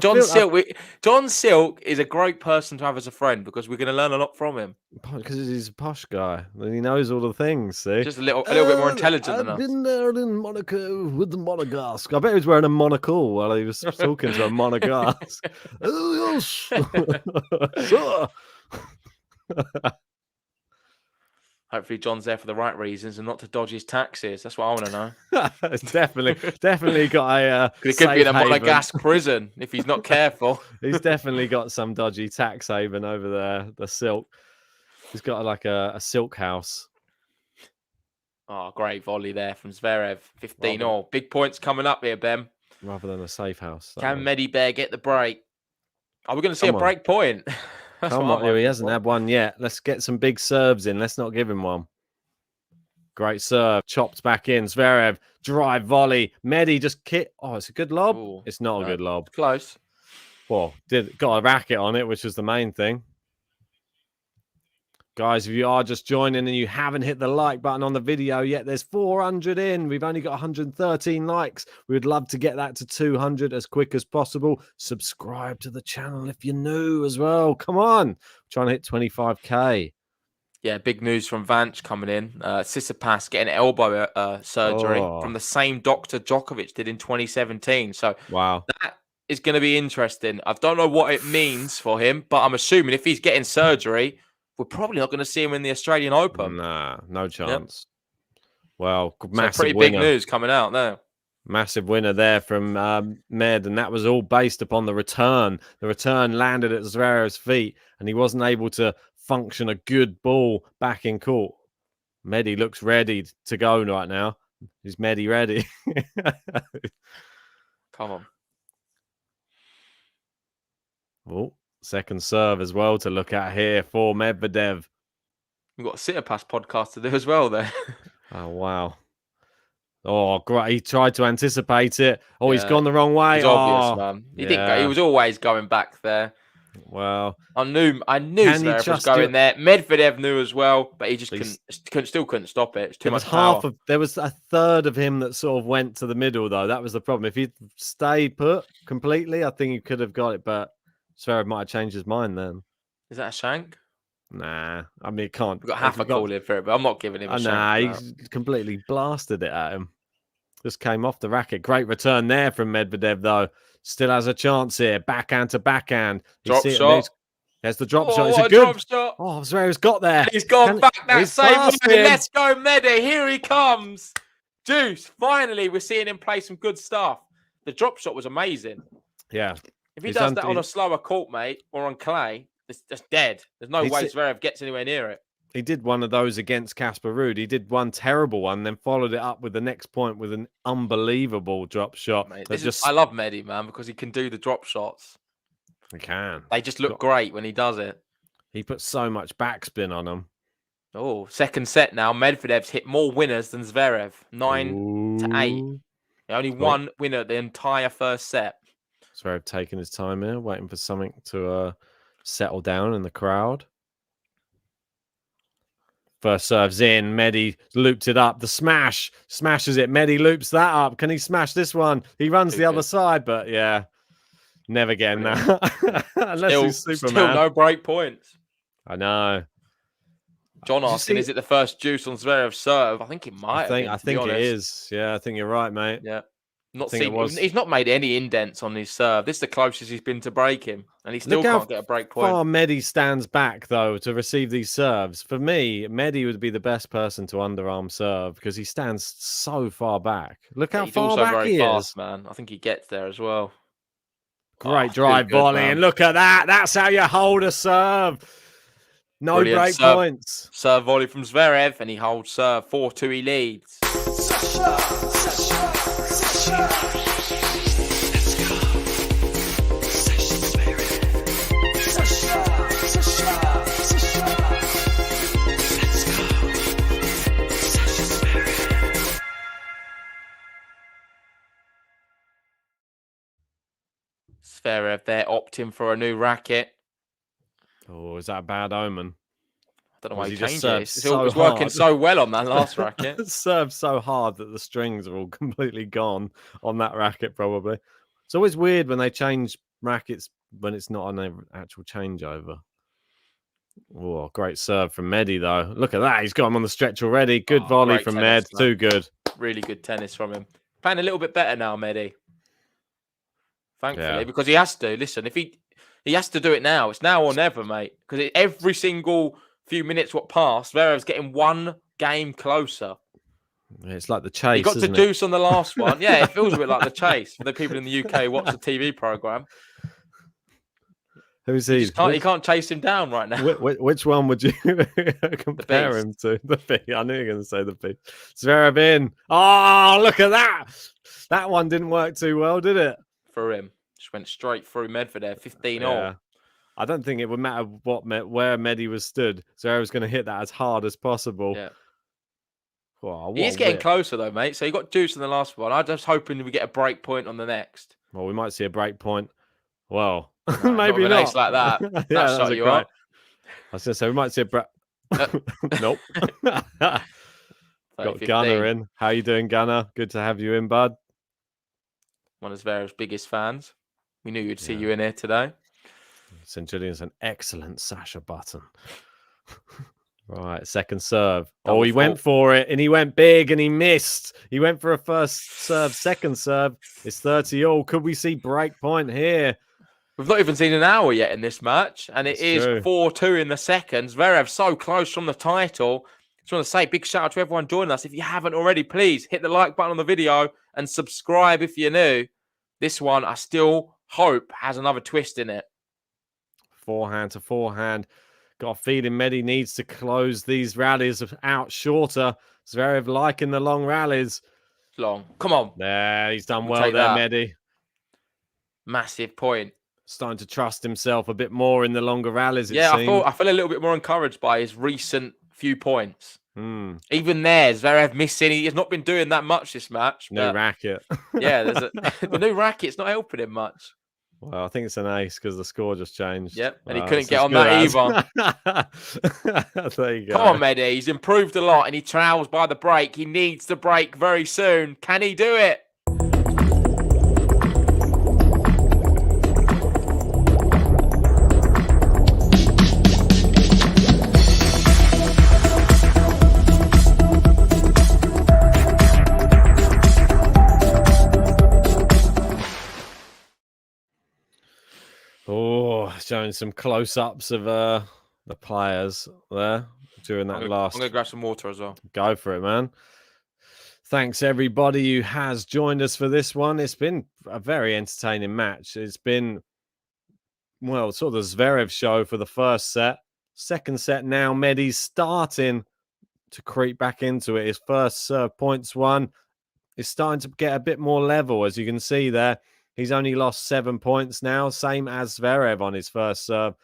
[SPEAKER 3] John Silk is a great person to have as a friend because we're going to learn a lot from him.
[SPEAKER 12] Because he's a posh guy. He knows all the things, see?
[SPEAKER 3] Just a little bit more intelligent than us.
[SPEAKER 12] I've been there in Monaco with the Monegasque. I bet he was wearing a monocle while he was talking to a Monegasque. Oh, yes. Sure.
[SPEAKER 3] Hopefully John's there for the right reasons and not to dodge his taxes. That's what I want to know.
[SPEAKER 12] definitely got a
[SPEAKER 3] he could be in a Monegasque prison if he's not careful.
[SPEAKER 12] He's definitely got some dodgy tax haven over there. The silk. He's got like a silk house.
[SPEAKER 3] Oh, great volley there from Zverev. 15-all. Big points coming up here, Ben.
[SPEAKER 12] Rather than a safe house.
[SPEAKER 3] Can Medi Bear get the break? Are we going to see a break point?
[SPEAKER 12] Come on, he hasn't had one yet. Let's get some big serves in. Let's not give him one. Great serve. Chopped back in. Zverev, drive volley. Medi just kick. Oh, it's a good lob.
[SPEAKER 3] Ooh,
[SPEAKER 12] it's not a good lob.
[SPEAKER 3] Close.
[SPEAKER 12] Well, got a racket on it, which was the main thing. Guys, if you are just joining and you haven't hit the like button on the video yet, there's 400 in. We've only got 113 likes. We would love to get that to 200 as quick as possible. Subscribe to the channel if you're new as well. Come on. I'm trying to hit 25K.
[SPEAKER 3] Yeah, big news from Vanch coming in. Tsitsipas getting elbow surgery from the same doctor Djokovic did in 2017. So
[SPEAKER 12] wow,
[SPEAKER 3] that is going to be interesting. I don't know what it means for him, but I'm assuming if he's getting surgery, we're probably not going to see him in the Australian Open.
[SPEAKER 12] Nah, no chance. Yep. Well,
[SPEAKER 3] massive pretty big news coming out there.
[SPEAKER 12] Massive winner there from Med, and that was all based upon the return. The return landed at Zverev's feet, and he wasn't able to function a good ball back in court. Medi looks ready to go right now. Is Medi ready?
[SPEAKER 3] Come on.
[SPEAKER 12] Oh. Second serve as well to look at here for Medvedev.
[SPEAKER 3] We've got a Tsitsipas podcast to do as well there.
[SPEAKER 12] Oh, wow. Oh, great. He tried to anticipate it. Oh, he's gone the wrong way.
[SPEAKER 3] It's obvious, man. He didn't go. He was always going back there.
[SPEAKER 12] Well,
[SPEAKER 3] I knew Zverev was going there. Medvedev knew as well, but he just couldn't stop it. It's too much power.
[SPEAKER 12] There was a third of him that sort of went to the middle, though. That was the problem. If he'd stayed put completely, I think he could have got it, but Zverev might have changed his mind then.
[SPEAKER 3] Is that a shank?
[SPEAKER 12] Nah. I mean, it can't.
[SPEAKER 3] We've got half a call in for it, but I'm not giving him a shank.
[SPEAKER 12] Nah, he completely blasted it at him. Just came off the racket. Great return there from Medvedev, though. Still has a chance here. Backhand to backhand.
[SPEAKER 3] Drop shot.
[SPEAKER 12] There's the drop shot. It's a good
[SPEAKER 3] drop shot.
[SPEAKER 12] Oh, Zverev's got there.
[SPEAKER 3] He's gone back that same way. Let's go, Medi. Here he comes. Juice. Finally, we're seeing him play some good stuff. The drop shot was amazing.
[SPEAKER 12] Yeah.
[SPEAKER 3] If he does that on a slower court, mate, or on clay, it's just dead. There's no way Zverev gets anywhere near it.
[SPEAKER 12] He did one of those against Casper Ruud. He did one terrible one, then followed it up with the next point with an unbelievable drop shot.
[SPEAKER 3] Mate, I love Medi, man, because he can do the drop shots.
[SPEAKER 12] He can.
[SPEAKER 3] They just look great when he does it.
[SPEAKER 12] He puts so much backspin on them.
[SPEAKER 3] Oh, second set now. Medvedev's hit more winners than Zverev. 9-8. He only one winner the entire first set.
[SPEAKER 12] Zverev taking his time here, waiting for something to settle down in the crowd. First serve's in. Medi looped it up. The smash. Smashes it. Medi loops that up. Can he smash this one? He runs the other side, but yeah. Never getting that. Unless he's Superman.
[SPEAKER 3] Still no break points.
[SPEAKER 12] I know.
[SPEAKER 3] John asking, is it the first juice on Zverev's serve? I think it might have been,
[SPEAKER 12] I think it is. Yeah, I think you're right, mate.
[SPEAKER 3] Yeah.
[SPEAKER 12] He's
[SPEAKER 3] not made any indents on his serve. This is the closest he's been to break him, and he still can't get a break point.
[SPEAKER 12] Far Medi stands back though to receive these serves. For me, Medi would be the best person to underarm serve because he stands so far back. Look how far back he is,
[SPEAKER 3] man. I think he gets there as well.
[SPEAKER 12] Great drive volley, and look at that. That's how you hold a serve. No break points.
[SPEAKER 3] Serve volley from Zverev, and he holds serve 4-2. He leads. Zverev there opting for a new racket.
[SPEAKER 12] Oh, is that a bad omen?
[SPEAKER 3] I don't know why he changed it. It was working so well on that last racket.
[SPEAKER 12] Served so hard that the strings are all completely gone on that racket, probably. It's always weird when they change rackets when it's not an actual changeover. Oh, great serve from Medi, though. Look at that. He's got him on the stretch already. Good volley from Med. Too good.
[SPEAKER 3] Really good tennis from him. Playing a little bit better now, Medi. Thankfully, because he has to. Listen, if he has to do it now. It's now or never, mate. Because every single few minutes what passed, Zverev's getting one game closer.
[SPEAKER 12] It's like the chase.
[SPEAKER 3] He got to deuce on the last one. Yeah, it feels a bit like the chase for the people in the UK who watch the TV program.
[SPEAKER 12] Who's he?
[SPEAKER 3] He can't chase him down right now.
[SPEAKER 12] Which one would you compare him to? The B. I knew you were going to say the B. Zverev in. Oh, look at that. That one didn't work too well, did it?
[SPEAKER 3] For him. Just went straight through Medvedev, 15-all.
[SPEAKER 12] Yeah. I don't think it would matter where Medi was stood. Zverev was going to hit that as hard as possible.
[SPEAKER 3] Yeah.
[SPEAKER 12] Wow,
[SPEAKER 3] He's getting closer, though, mate. So he got juice in the last one. I'm just hoping we get a break point on the next.
[SPEAKER 12] Well, we might see a break point. Well,
[SPEAKER 3] no,
[SPEAKER 12] maybe
[SPEAKER 3] not. An ace like that.
[SPEAKER 12] Yeah,
[SPEAKER 3] shut you up.
[SPEAKER 12] I was going to say, we might see a break. Nope. Got Gunnar in. How you doing, Gunnar? Good to have you in, bud.
[SPEAKER 3] One of Zverev's biggest fans. We knew you'd see you in here today.
[SPEAKER 12] St. Julian's an excellent Sasha button. Right, second serve. He went for it, and he went big, and he missed. He went for a first serve, second serve. It's 30-all. Could we see break point here?
[SPEAKER 3] We've not even seen an hour yet in this match, and it is 4-2 in the second. Zverev so close from the title. Just want to say big shout out to everyone joining us. If you haven't already, please hit the like button on the video and subscribe if you're new. This one, I still hope, has another twist in it.
[SPEAKER 12] Forehand to forehand. Got a feeling Medi needs to close these rallies out shorter. Zverev liking the long rallies.
[SPEAKER 3] Long. Come on.
[SPEAKER 12] There, he's done well there, Medi.
[SPEAKER 3] Massive point.
[SPEAKER 12] Starting to trust himself a bit more in the longer rallies,
[SPEAKER 3] I feel a little bit more encouraged by his recent few points. Even there, Zverev missing. He has not been doing that much this match.
[SPEAKER 12] New racket.
[SPEAKER 3] Yeah, the new racket's not helping him much.
[SPEAKER 12] Well, I think it's an ace because the score just changed.
[SPEAKER 3] Yep, and he couldn't get on that
[SPEAKER 12] either. There you go.
[SPEAKER 3] Come on, Medi. He's improved a lot and he travels by the break. He needs the break very soon. Can he do it?
[SPEAKER 12] Oh, showing some close-ups of the players there during that last.
[SPEAKER 3] I'm going to grab some water as well.
[SPEAKER 12] Go for it, man. Thanks, everybody who has joined us for this one. It's been a very entertaining match. It's been, well, sort of the Zverev show for the first set. Second set now, Medi's starting to creep back into it. His first serve points won. It's starting to get a bit more level, as you can see there. He's only lost 7 points now, same as Zverev on his first serve.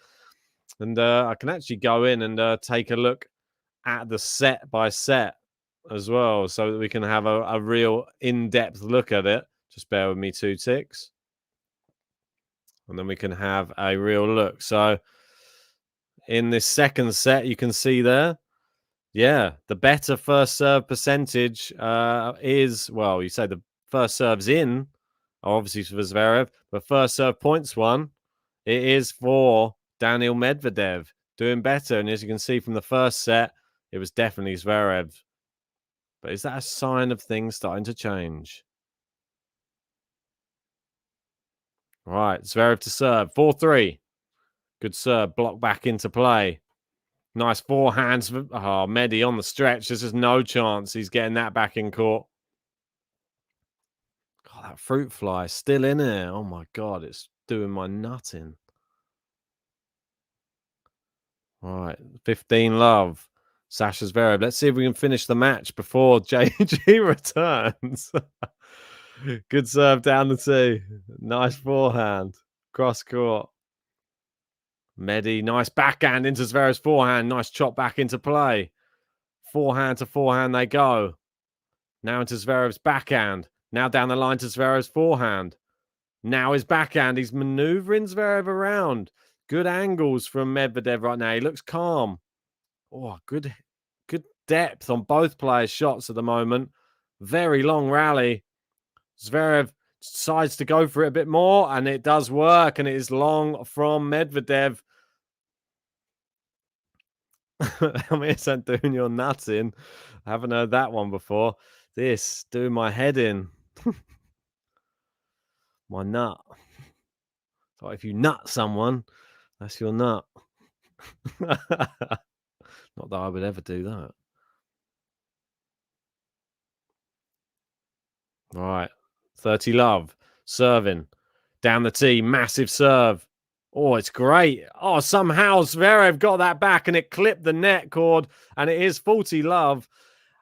[SPEAKER 12] And I can actually go in and take a look at the set by set as well, so that we can have a real in-depth look at it. Just bear with me 2 ticks. And then we can have a real look. So in this second set, you can see there, yeah, the better first serve percentage is, well, you say the first serve's in, obviously for Zverev, but first serve points won, it is for Daniil Medvedev, doing better. And as you can see from the first set, it was definitely Zverev. But is that a sign of things starting to change? Right, Zverev to serve. 4-3. Good serve. Block back into play. Nice forehands. Oh, Medi on the stretch. There's just no chance he's getting that back in court. God, that fruit fly is still in there. Oh, my God. It's doing my nut in. All right, 15 love. Sasha Zverev. Let's see if we can finish the match before JG returns. Good serve down the tee. Nice forehand. Cross court. Medi, nice backhand into Zverev's forehand. Nice chop back into play. Forehand to forehand they go. Now into Zverev's backhand. Now down the line to Zverev's forehand. Now his backhand. He's maneuvering Zverev around. Good angles from Medvedev right now. He looks calm. Oh, good depth on both players' shots at the moment. Very long rally. Zverev decides to go for it a bit more, and it does work, and it is long from Medvedev. I mean, it's doing your nuts in. I haven't heard that one before. This, doing my head in. My nut. So if you nut someone, that's your nut. Not that I would ever do that. All right. 30 love. Serving. Down the tee. Massive serve. Oh, it's great. Oh, somehow Zverev got that back and it clipped the net cord. And it is 40 love.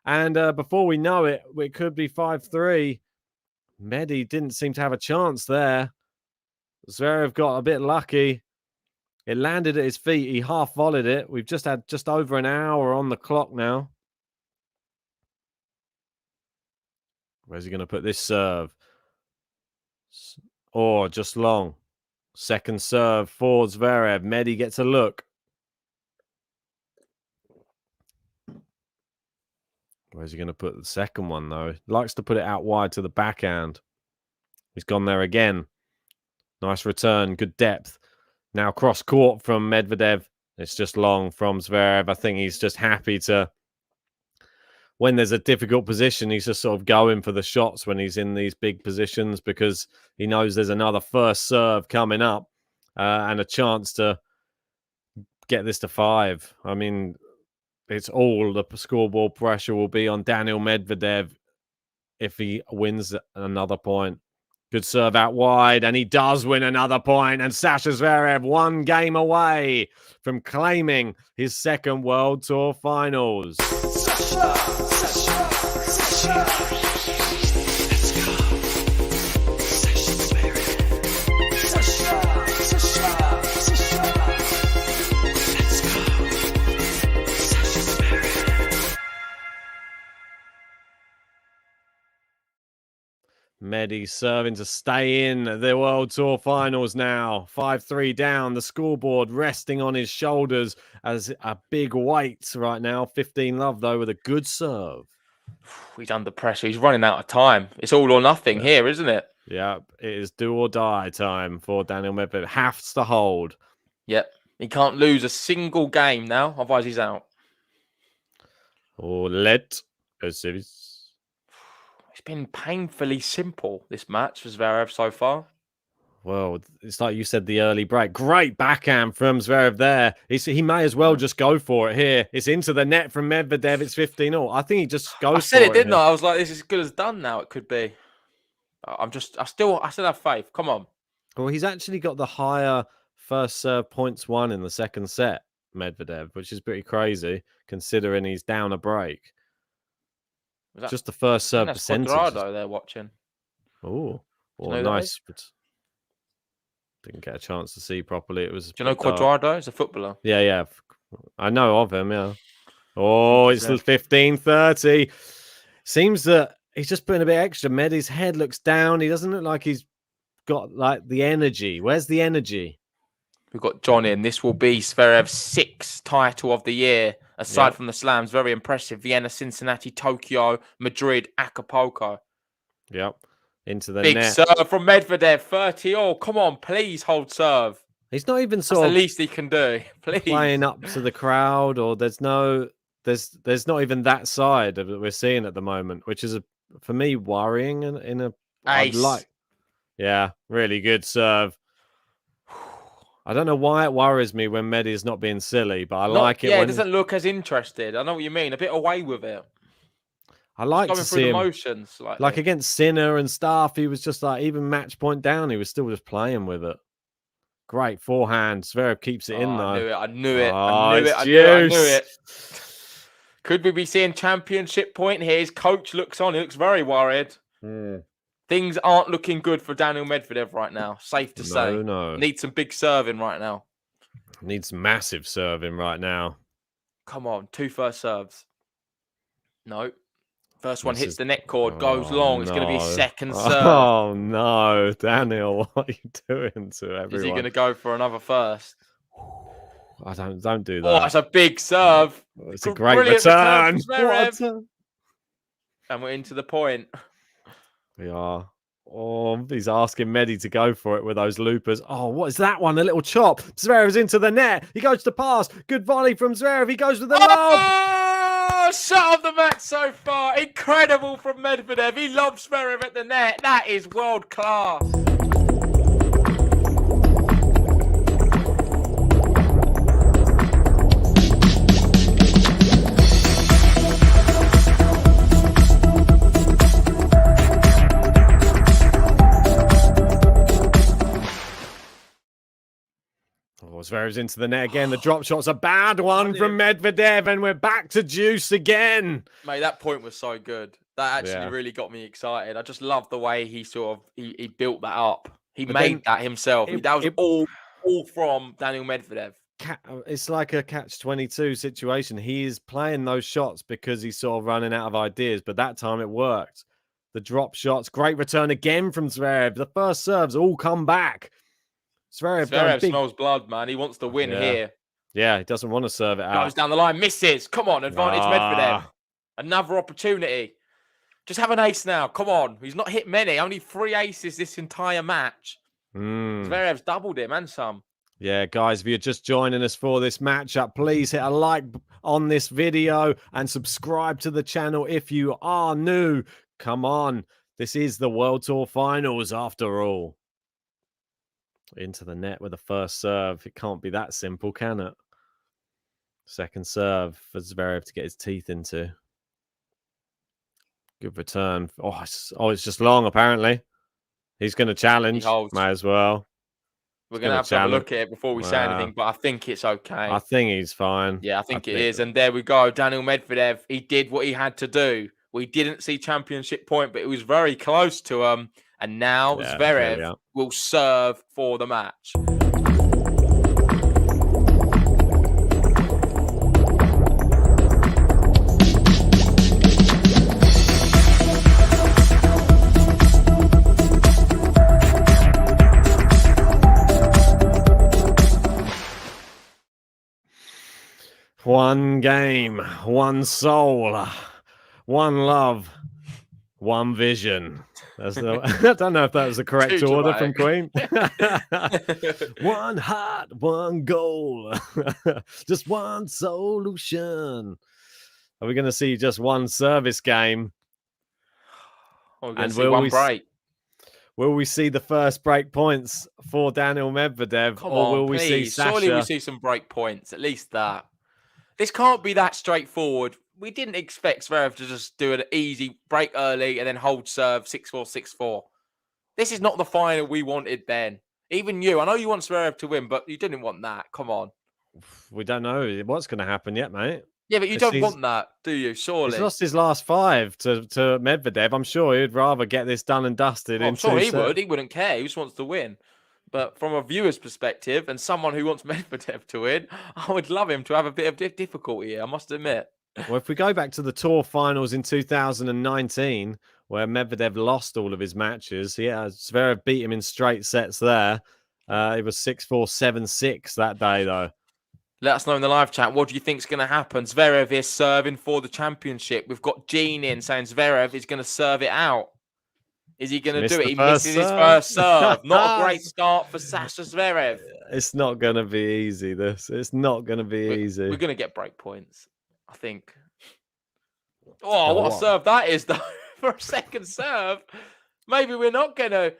[SPEAKER 12] And before we know it, it could be 5-3. Medi didn't seem to have a chance there. Zverev got a bit lucky. It landed at his feet. He half volleyed it. We've just had just over an hour on the clock now. Where's he going to put this serve? Oh, just long. Second serve for Zverev. Medi gets a look. Where's he going to put the second one, though? He likes to put it out wide to the backhand. He's gone there again. Nice return. Good depth. Now cross court from Medvedev. It's just long from Zverev. I think he's just happy to... When there's a difficult position, he's just sort of going for the shots when he's in these big positions because he knows there's another first serve coming up and a chance to get this to 5. I mean, it's all the scoreboard pressure will be on Daniil Medvedev if he wins another point. Good serve out wide, and he does win another point. And Sasha Zverev 1 game away from claiming his second World Tour Finals. Medi serving to stay in the World Tour Finals now. 5-3 down, the scoreboard resting on his shoulders as a big weight right now. 15 love, though, with a good serve.
[SPEAKER 3] He's under pressure. He's running out of time. It's all or nothing here, isn't it?
[SPEAKER 12] Yeah, it is do or die time for Daniil Medvedev. Has to hold.
[SPEAKER 3] Yep. He can't lose a single game now, otherwise he's out.
[SPEAKER 12] Oh, let us.
[SPEAKER 3] It's been painfully simple, this match for Zverev so far.
[SPEAKER 12] Well, it's like you said, the early break. Great backhand from Zverev there. He may as well just go for it here. It's into the net from Medvedev. It's 15-all. I think he just goes for it.
[SPEAKER 3] I said it, didn't I? I was like, this is as good as done now. It could be. I still have faith. Come on.
[SPEAKER 12] Well, he's actually got the higher first serve points won in the second set, Medvedev, which is pretty crazy considering he's down a break. Just the first serve percentage.
[SPEAKER 3] Quadrado they're watching.
[SPEAKER 12] Oh, nice. But didn't get a chance to see properly. It was.
[SPEAKER 3] Do you know Quadrado? He's a footballer.
[SPEAKER 12] Yeah. I know of him, yeah. Oh, it's 15-30. Seems that he's just putting a bit extra. Medi's head looks down. He doesn't look like he's got like the energy. Where's the energy?
[SPEAKER 3] We've got John in. This will be Zverev's 6th title of the year. Aside from the slams, very impressive. Vienna, Cincinnati, Tokyo, Madrid, Acapulco.
[SPEAKER 12] Yep. Into the
[SPEAKER 3] big
[SPEAKER 12] net.
[SPEAKER 3] Serve from Medvedev, 30-all. Come on, please hold serve.
[SPEAKER 12] He's not even
[SPEAKER 3] That's the least he can do. Please.
[SPEAKER 12] Playing up to the crowd, or there's no there's not even that side that we're seeing at the moment, which is for me worrying. In a
[SPEAKER 3] Ace.
[SPEAKER 12] Yeah, really good serve. I don't know why it worries me when Medi is not being silly, but I like it.
[SPEAKER 3] Yeah,
[SPEAKER 12] when
[SPEAKER 3] it doesn't look as interested. I know what you mean. A bit away with it.
[SPEAKER 12] I like to
[SPEAKER 3] going
[SPEAKER 12] see
[SPEAKER 3] through the
[SPEAKER 12] him
[SPEAKER 3] motions,
[SPEAKER 12] like against Sinner and stuff. He was just like, even match point down, he was still just playing with it. Great forehand. Zverev keeps it in though.
[SPEAKER 3] I knew it.
[SPEAKER 12] I
[SPEAKER 3] knew it. Could we be seeing championship point here? His coach looks on. He looks very worried. Things aren't looking good for Daniil Medvedev right now. Safe to say.
[SPEAKER 12] No.
[SPEAKER 3] Needs some big serving right now.
[SPEAKER 12] Needs massive serving right now.
[SPEAKER 3] Come on, 2 first serves. No. First one hits the net cord, goes long. It's going to be his second serve.
[SPEAKER 12] Oh, no. Daniil, what are you doing to everyone?
[SPEAKER 3] Is he going to go for another first?
[SPEAKER 12] I don't do that.
[SPEAKER 3] Oh, it's a big serve.
[SPEAKER 12] It's a great return.
[SPEAKER 3] And we're into the point.
[SPEAKER 12] We are. Oh, he's asking Medi to go for it with those loopers. Oh, what is that one? A little chop. Zverev's into the net. He goes to pass. Good volley from Zverev. He goes with the lob.
[SPEAKER 3] Oh, shot of the match so far. Incredible from Medvedev. He lobs Zverev at the net. That is world class.
[SPEAKER 12] Zverev's into the net again. The drop shot's a bad one from Medvedev, and we're back to juice again.
[SPEAKER 3] Mate, that point was so good. That actually really got me excited. I just love the way he he built that up. He made that himself. That was all from Daniil Medvedev.
[SPEAKER 12] It's like a catch-22 situation. He is playing those shots because he's sort of running out of ideas, but that time it worked. The drop shots, great return again from Zverev. The first serves all come back.
[SPEAKER 3] Zverev smells blood, man. He wants to win here.
[SPEAKER 12] Yeah, he doesn't want to serve it out.
[SPEAKER 3] Goes down the line, misses. Come on, advantage Medvedev. Another opportunity. Just have an ace now. Come on. He's not hit many. Only 3 aces this entire match. Zverev's doubled him and some.
[SPEAKER 12] Yeah, guys, if you're just joining us for this matchup, please hit a like on this video and subscribe to the channel if you are new. Come on. This is the World Tour Finals after all. Into the net with the first serve. It can't be that simple, can it? Second serve for Zverev to get his teeth into. Good return. Oh, it's just long, apparently. He's going to challenge. May as well.
[SPEAKER 3] We're going to have a look at it before we say anything, but I think it's okay.
[SPEAKER 12] I think he's fine.
[SPEAKER 3] Yeah, I think it is. And there we go. Daniil Medvedev, he did what he had to do. We didn't see championship point, but it was very close to him. And now Zverev will serve for the match.
[SPEAKER 12] One game, one soul, one love, one vision. I don't know if that was the correct order from Queen. One heart, one goal, just one solution. Are we going to see just one service game?
[SPEAKER 3] We're going to see one break.
[SPEAKER 12] Will we see the first break points for Daniil Medvedev, will we see Sasha?
[SPEAKER 3] Surely we'll see some break points, at least that. This can't be that straightforward. We didn't expect Zverev to just do an easy break early and then hold serve 6-4, 6-4. This is not the final we wanted then. Even you. I know you want Zverev to win, but you didn't want that. Come on.
[SPEAKER 12] We don't know what's going to happen yet, mate.
[SPEAKER 3] Yeah, but you don't want that, do you? Surely.
[SPEAKER 12] He's lost his last 5 to Medvedev. I'm sure he'd rather get this done and dusted.
[SPEAKER 3] I'm sure he would. He wouldn't care. He just wants to win. But from a viewer's perspective and someone who wants Medvedev to win, I would love him to have a bit of difficulty here, I must admit.
[SPEAKER 12] Well, if we go back to the Tour Finals in 2019, where Medvedev lost all of his matches, Zverev beat him in straight sets there. It was 6-4, 7-6 that day, though.
[SPEAKER 3] Let us know in the live chat. What do you think is going to happen? Zverev is serving for the championship. We've got Gene in saying Zverev is going to serve it out. Is he going to do it? He misses his first serve. Not a great start for Sasha Zverev.
[SPEAKER 12] It's not going to be easy, this. It's not going to be easy.
[SPEAKER 3] We're going to get break points. I think. Oh, what a serve that is, though, for a second serve. Maybe we're not going to.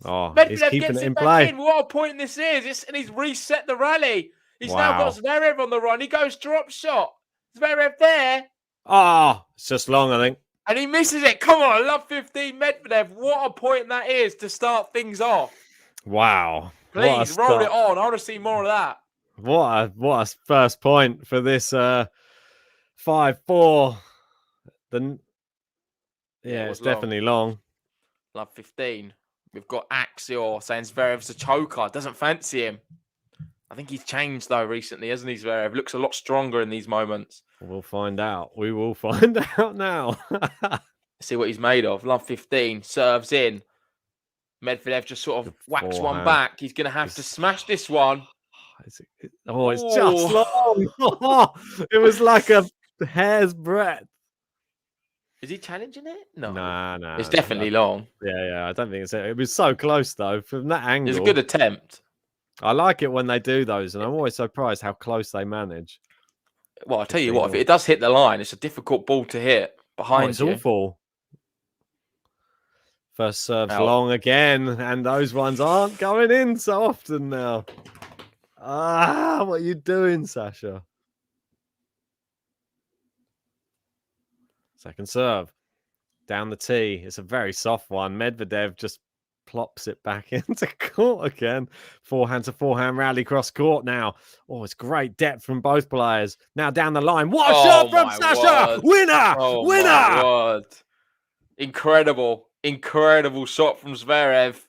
[SPEAKER 12] Oh, he's
[SPEAKER 3] Medvedev
[SPEAKER 12] keeping
[SPEAKER 3] gets
[SPEAKER 12] it
[SPEAKER 3] it
[SPEAKER 12] in
[SPEAKER 3] back
[SPEAKER 12] play.
[SPEAKER 3] in. What a point this is. And he's reset the rally. He's now got Zverev on the run. He goes drop shot. Zverev there.
[SPEAKER 12] Oh, it's just long, I think.
[SPEAKER 3] And he misses it. Come on, love 15 Medvedev. What a point that is to start things off.
[SPEAKER 12] Wow.
[SPEAKER 3] Please roll it on. I want to see more of that.
[SPEAKER 12] What a first point for this 5-4. It's definitely long.
[SPEAKER 3] Love 15. We've got Axior saying Zverev's a choker. Doesn't fancy him. I think he's changed, though, recently, hasn't he, Zverev? Looks a lot stronger in these moments.
[SPEAKER 12] We'll find out. We will find out now.
[SPEAKER 3] See what he's made of. Love 15. Serves in. Medvedev just sort of whacks one back. He's going to have to smash this one.
[SPEAKER 12] It's just long. It was like a hair's breadth.
[SPEAKER 3] Is he challenging it? No.
[SPEAKER 12] Nah.
[SPEAKER 3] It's definitely long.
[SPEAKER 12] Yeah. I don't think it was so close, though, from that angle.
[SPEAKER 3] It's a good attempt.
[SPEAKER 12] I like it when they do those, and I'm always surprised how close they manage.
[SPEAKER 3] Well, I'll tell you what, if it does hit the line, it's a difficult ball to hit behind you.
[SPEAKER 12] It's awful. First serve's long again, and those ones aren't going in so often now. What are you doing, Sasha? Second serve. Down the tee. It's a very soft one. Medvedev just plops it back into court again. Forehand to forehand rally cross court now. Oh, it's great depth from both players. Now down the line. What a shot from Sasha! Winner! Winner!
[SPEAKER 3] Incredible shot from Zverev.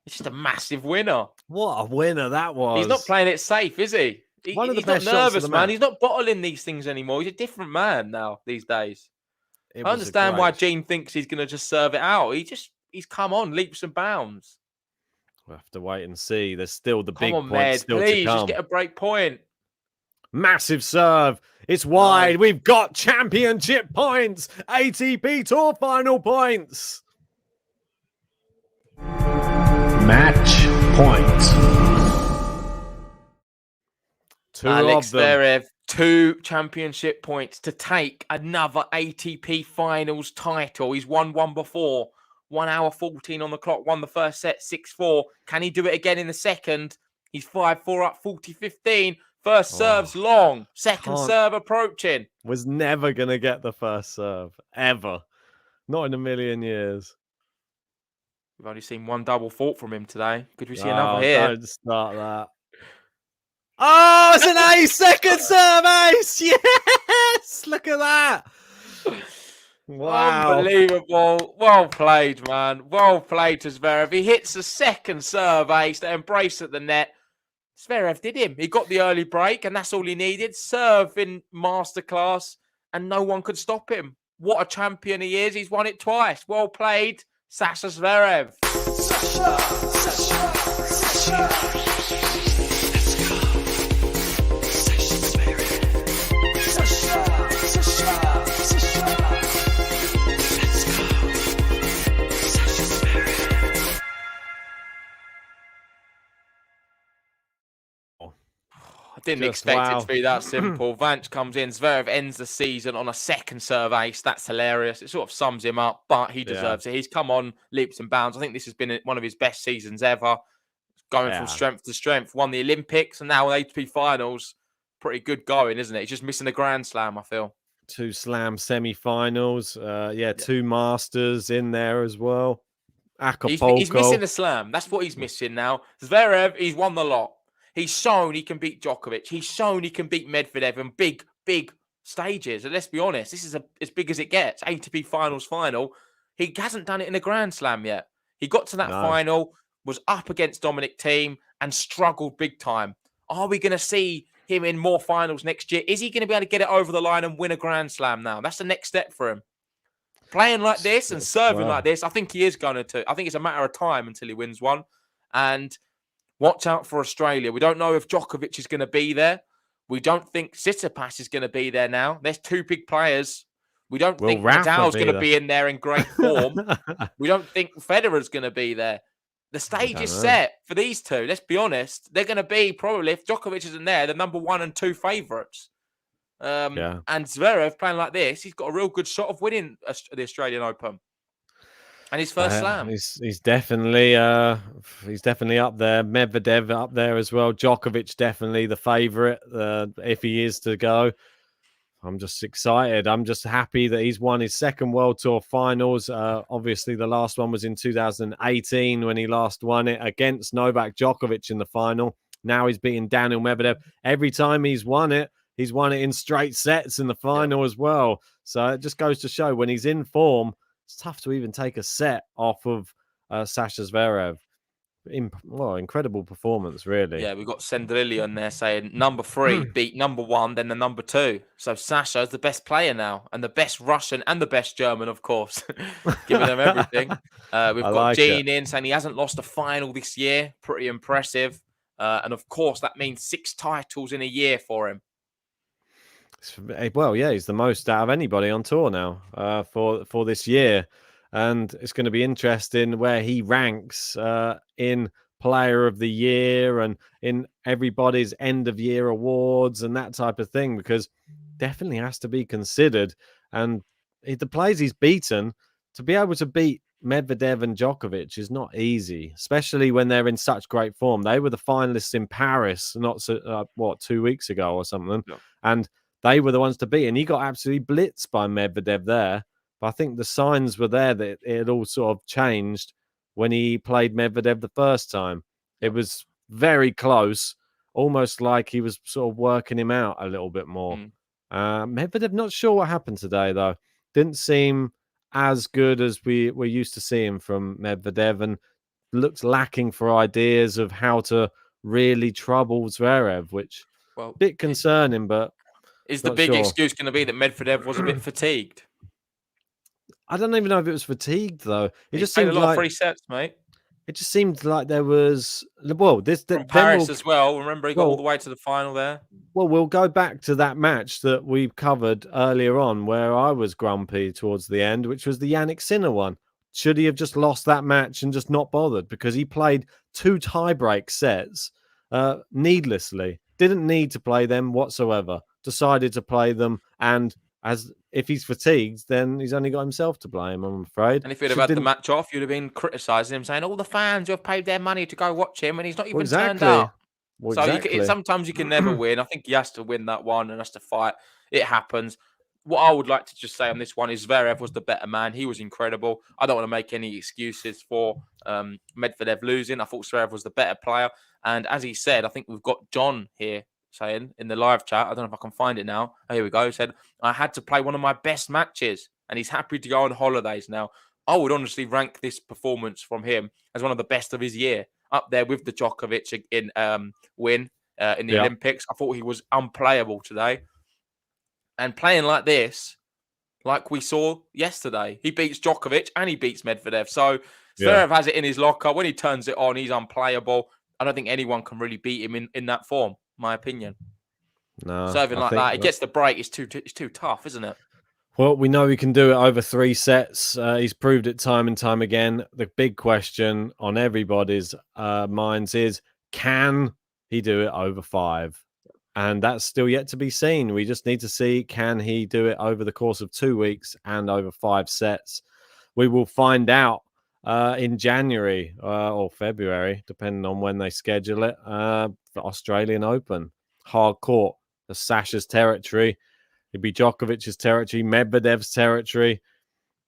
[SPEAKER 3] It's just a massive winner.
[SPEAKER 12] What a winner that was.
[SPEAKER 3] He's not playing it safe, is he? He's not nervous, man. He's not bottling these things anymore. He's a different man now these days. I understand why Gene thinks he's going to just serve it out. He's come on leaps and bounds.
[SPEAKER 12] We'll have to wait and see. There's still the big
[SPEAKER 3] point
[SPEAKER 12] still
[SPEAKER 3] please,
[SPEAKER 12] to come.
[SPEAKER 3] Just get a break point.
[SPEAKER 12] Massive serve. It's wide. We've got championship points. ATP Tour final points.
[SPEAKER 5] Match point.
[SPEAKER 3] Alex Zverev, 2 championship points to take another ATP Finals title. He's won one before. 1 hour 14 on the clock. Won the first set 6-4. Can he do it again in the second? He's 5-4 up 40-15. First serve's long. Second serve approaching.
[SPEAKER 12] Was never going to get the first serve. Ever. Not in a million years.
[SPEAKER 3] We've only seen one double fault from him today. Could we see another here?
[SPEAKER 12] Don't start that. Oh, it's an ace! Second serve ace! Yes! Look at that! Wow.
[SPEAKER 3] Unbelievable. Well played, man. Well played to Zverev. He hits the second serve ace, the embrace at the net. Zverev did him. He got the early break, and that's all he needed. Serve in masterclass, and no one could stop him. What a champion he is. He's won it twice. Well played, Sasha Zverev. I didn't expect it to be that simple. Vance comes in. Zverev ends the season on a second serve ace. That's hilarious. It sort of sums him up, but he deserves it. He's come on leaps and bounds. I think this has been one of his best seasons ever. Going from strength to strength. Won the Olympics and now ATP Finals. Pretty good going, isn't it? He's just missing the Grand Slam, I feel.
[SPEAKER 12] 2 Slam semi-finals. 2 Masters in there as well. Acapulco.
[SPEAKER 3] He's missing the Slam. That's what he's missing now. Zverev, he's won the lot. He's shown he can beat Djokovic. He's shown he can beat Medvedev in big, big stages. And let's be honest, this is as big as it gets. ATP Finals final. He hasn't done it in a Grand Slam yet. He got to that final, was up against Dominic Thiem, and struggled big time. Are we going to see him in more finals next year? Is he going to be able to get it over the line and win a Grand Slam now? That's the next step for him. Playing like this and serving like this, I think he is going to. I think it's a matter of time until he wins one. And watch out for Australia. We don't know if Djokovic is going to be there. We don't think Tsitsipas is going to be there now. There's 2 big players. We don't think Nadal's going to be in there in great form. We don't think Federer's going to be there. The stage is set for these 2. Let's be honest. They're going to be probably, if Djokovic isn't there, the number 1 and 2 favourites. And Zverev playing like this, he's got a real good shot of winning the Australian Open. And his first slam.
[SPEAKER 12] He's definitely up there. Medvedev up there as well. Djokovic definitely the favourite if he is to go. I'm just excited. I'm just happy that he's won his second World Tour finals. Obviously, the last one was in 2018 when he last won it against Novak Djokovic in the final. Now he's beating Daniil Medvedev. Every time he's won it in straight sets in the final as well. So it just goes to show when he's in form, it's tough to even take a set off of Sasha Zverev. Incredible performance, really.
[SPEAKER 3] Yeah, we've got Sendrilli on there saying number 3 beat number 1, then the number 2. So Sasha is the best player now, and the best Russian and the best German, of course, giving them everything. We've got Gene in saying he hasn't lost a final this year. Pretty impressive. And of course, that means 6 titles in a year for him.
[SPEAKER 12] Well, yeah, he's the most out of anybody on tour now for this year. And it's going to be interesting where he ranks in Player of the Year and in everybody's end of year awards and that type of thing, because definitely has to be considered. And the players he's beaten, to be able to beat Medvedev and Djokovic is not easy, especially when they're in such great form. They were the finalists in Paris, 2 weeks ago or something. Yeah. And they were the ones to beat. And he got absolutely blitzed by Medvedev there. But I think the signs were there that it had all sort of changed when he played Medvedev the first time. It was very close, almost like he was sort of working him out a little bit more. Medvedev, not sure what happened today, though. Didn't seem as good as we're used to seeing from Medvedev, and looks lacking for ideas of how to really trouble Zverev, which a bit concerning, but
[SPEAKER 3] is the big excuse going to be that Medvedev was a bit fatigued?
[SPEAKER 12] I don't even know if it was fatigued, though. It just
[SPEAKER 3] seemed
[SPEAKER 12] seemed
[SPEAKER 3] a lot
[SPEAKER 12] like
[SPEAKER 3] of free sets, mate.
[SPEAKER 12] It just seemed like there was
[SPEAKER 3] from Paris as well. Remember, he got all the way to the final there.
[SPEAKER 12] Well, we'll go back to that match that we covered earlier on, where I was grumpy towards the end, which was the Jannik Sinner one. Should he have just lost that match and just not bothered? Because he played 2 tie-break sets needlessly. Didn't need to play them whatsoever. Decided to play them, and if he's fatigued, then he's only got himself to blame, I'm afraid.
[SPEAKER 3] And if he'd have had the match off, you'd have been criticising him, saying all the fans who have paid their money to go watch him, and he's not even turned up. Sometimes you can never win. I think he has to win that one and has to fight. It happens. What I would like to just say on this one is Zverev was the better man. He was incredible. I don't want to make any excuses for Medvedev losing. I thought Zverev was the better player. And as he said, I think we've got John here saying in the live chat, I don't know if I can find it now. Oh, here we go. He said, I had to play one of my best matches, and he's happy to go on holidays now. I would honestly rank this performance from him as one of the best of his year, up there with the Djokovic in win in the Olympics. I thought he was unplayable today. And playing like this, like we saw yesterday, he beats Djokovic and he beats Medvedev. So Zverev has it in his locker. When he turns it on, he's unplayable. I don't think anyone can really beat him in that form. My opinion.
[SPEAKER 12] No,
[SPEAKER 3] serving like that, it gets the break. It's too tough, isn't it?
[SPEAKER 12] Well, we know he can do it over 3 sets. He's proved it time and time again. The big question on everybody's minds is, can he do it over 5? And that's still yet to be seen. We just need to see, can he do it over the course of 2 weeks and over 5 sets? We will find out in January or February, depending on when they schedule it, for Australian Open. Hard court, the Sasha's territory. It'd be Djokovic's territory, Medvedev's territory.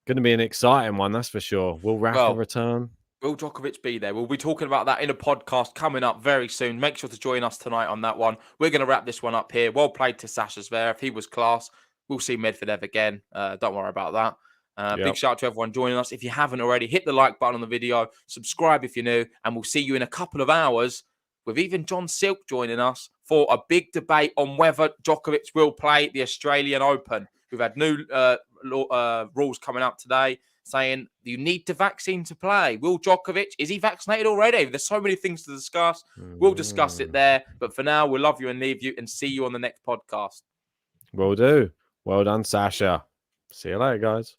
[SPEAKER 12] Going to be an exciting one, that's for sure. Will Rafa return?
[SPEAKER 3] Will Djokovic be there? We'll be talking about that in a podcast coming up very soon. Make sure to join us tonight on that one. We're going to wrap this one up here. Well played to Sasha Zverev. He was class. We'll see Medvedev again. Don't worry about that. Big shout out to everyone joining us. If you haven't already, hit the like button on the video. Subscribe if you're new. And we'll see you in a couple of hours with even John Silk joining us for a big debate on whether Djokovic will play the Australian Open. We've had new rules coming out today saying you need the vaccine to play. Will Djokovic, is he vaccinated already? There's so many things to discuss. We'll discuss it there. But for now, we'll love you and leave you and see you on the next podcast.
[SPEAKER 12] Will do. Well done, Sasha. See you later, guys.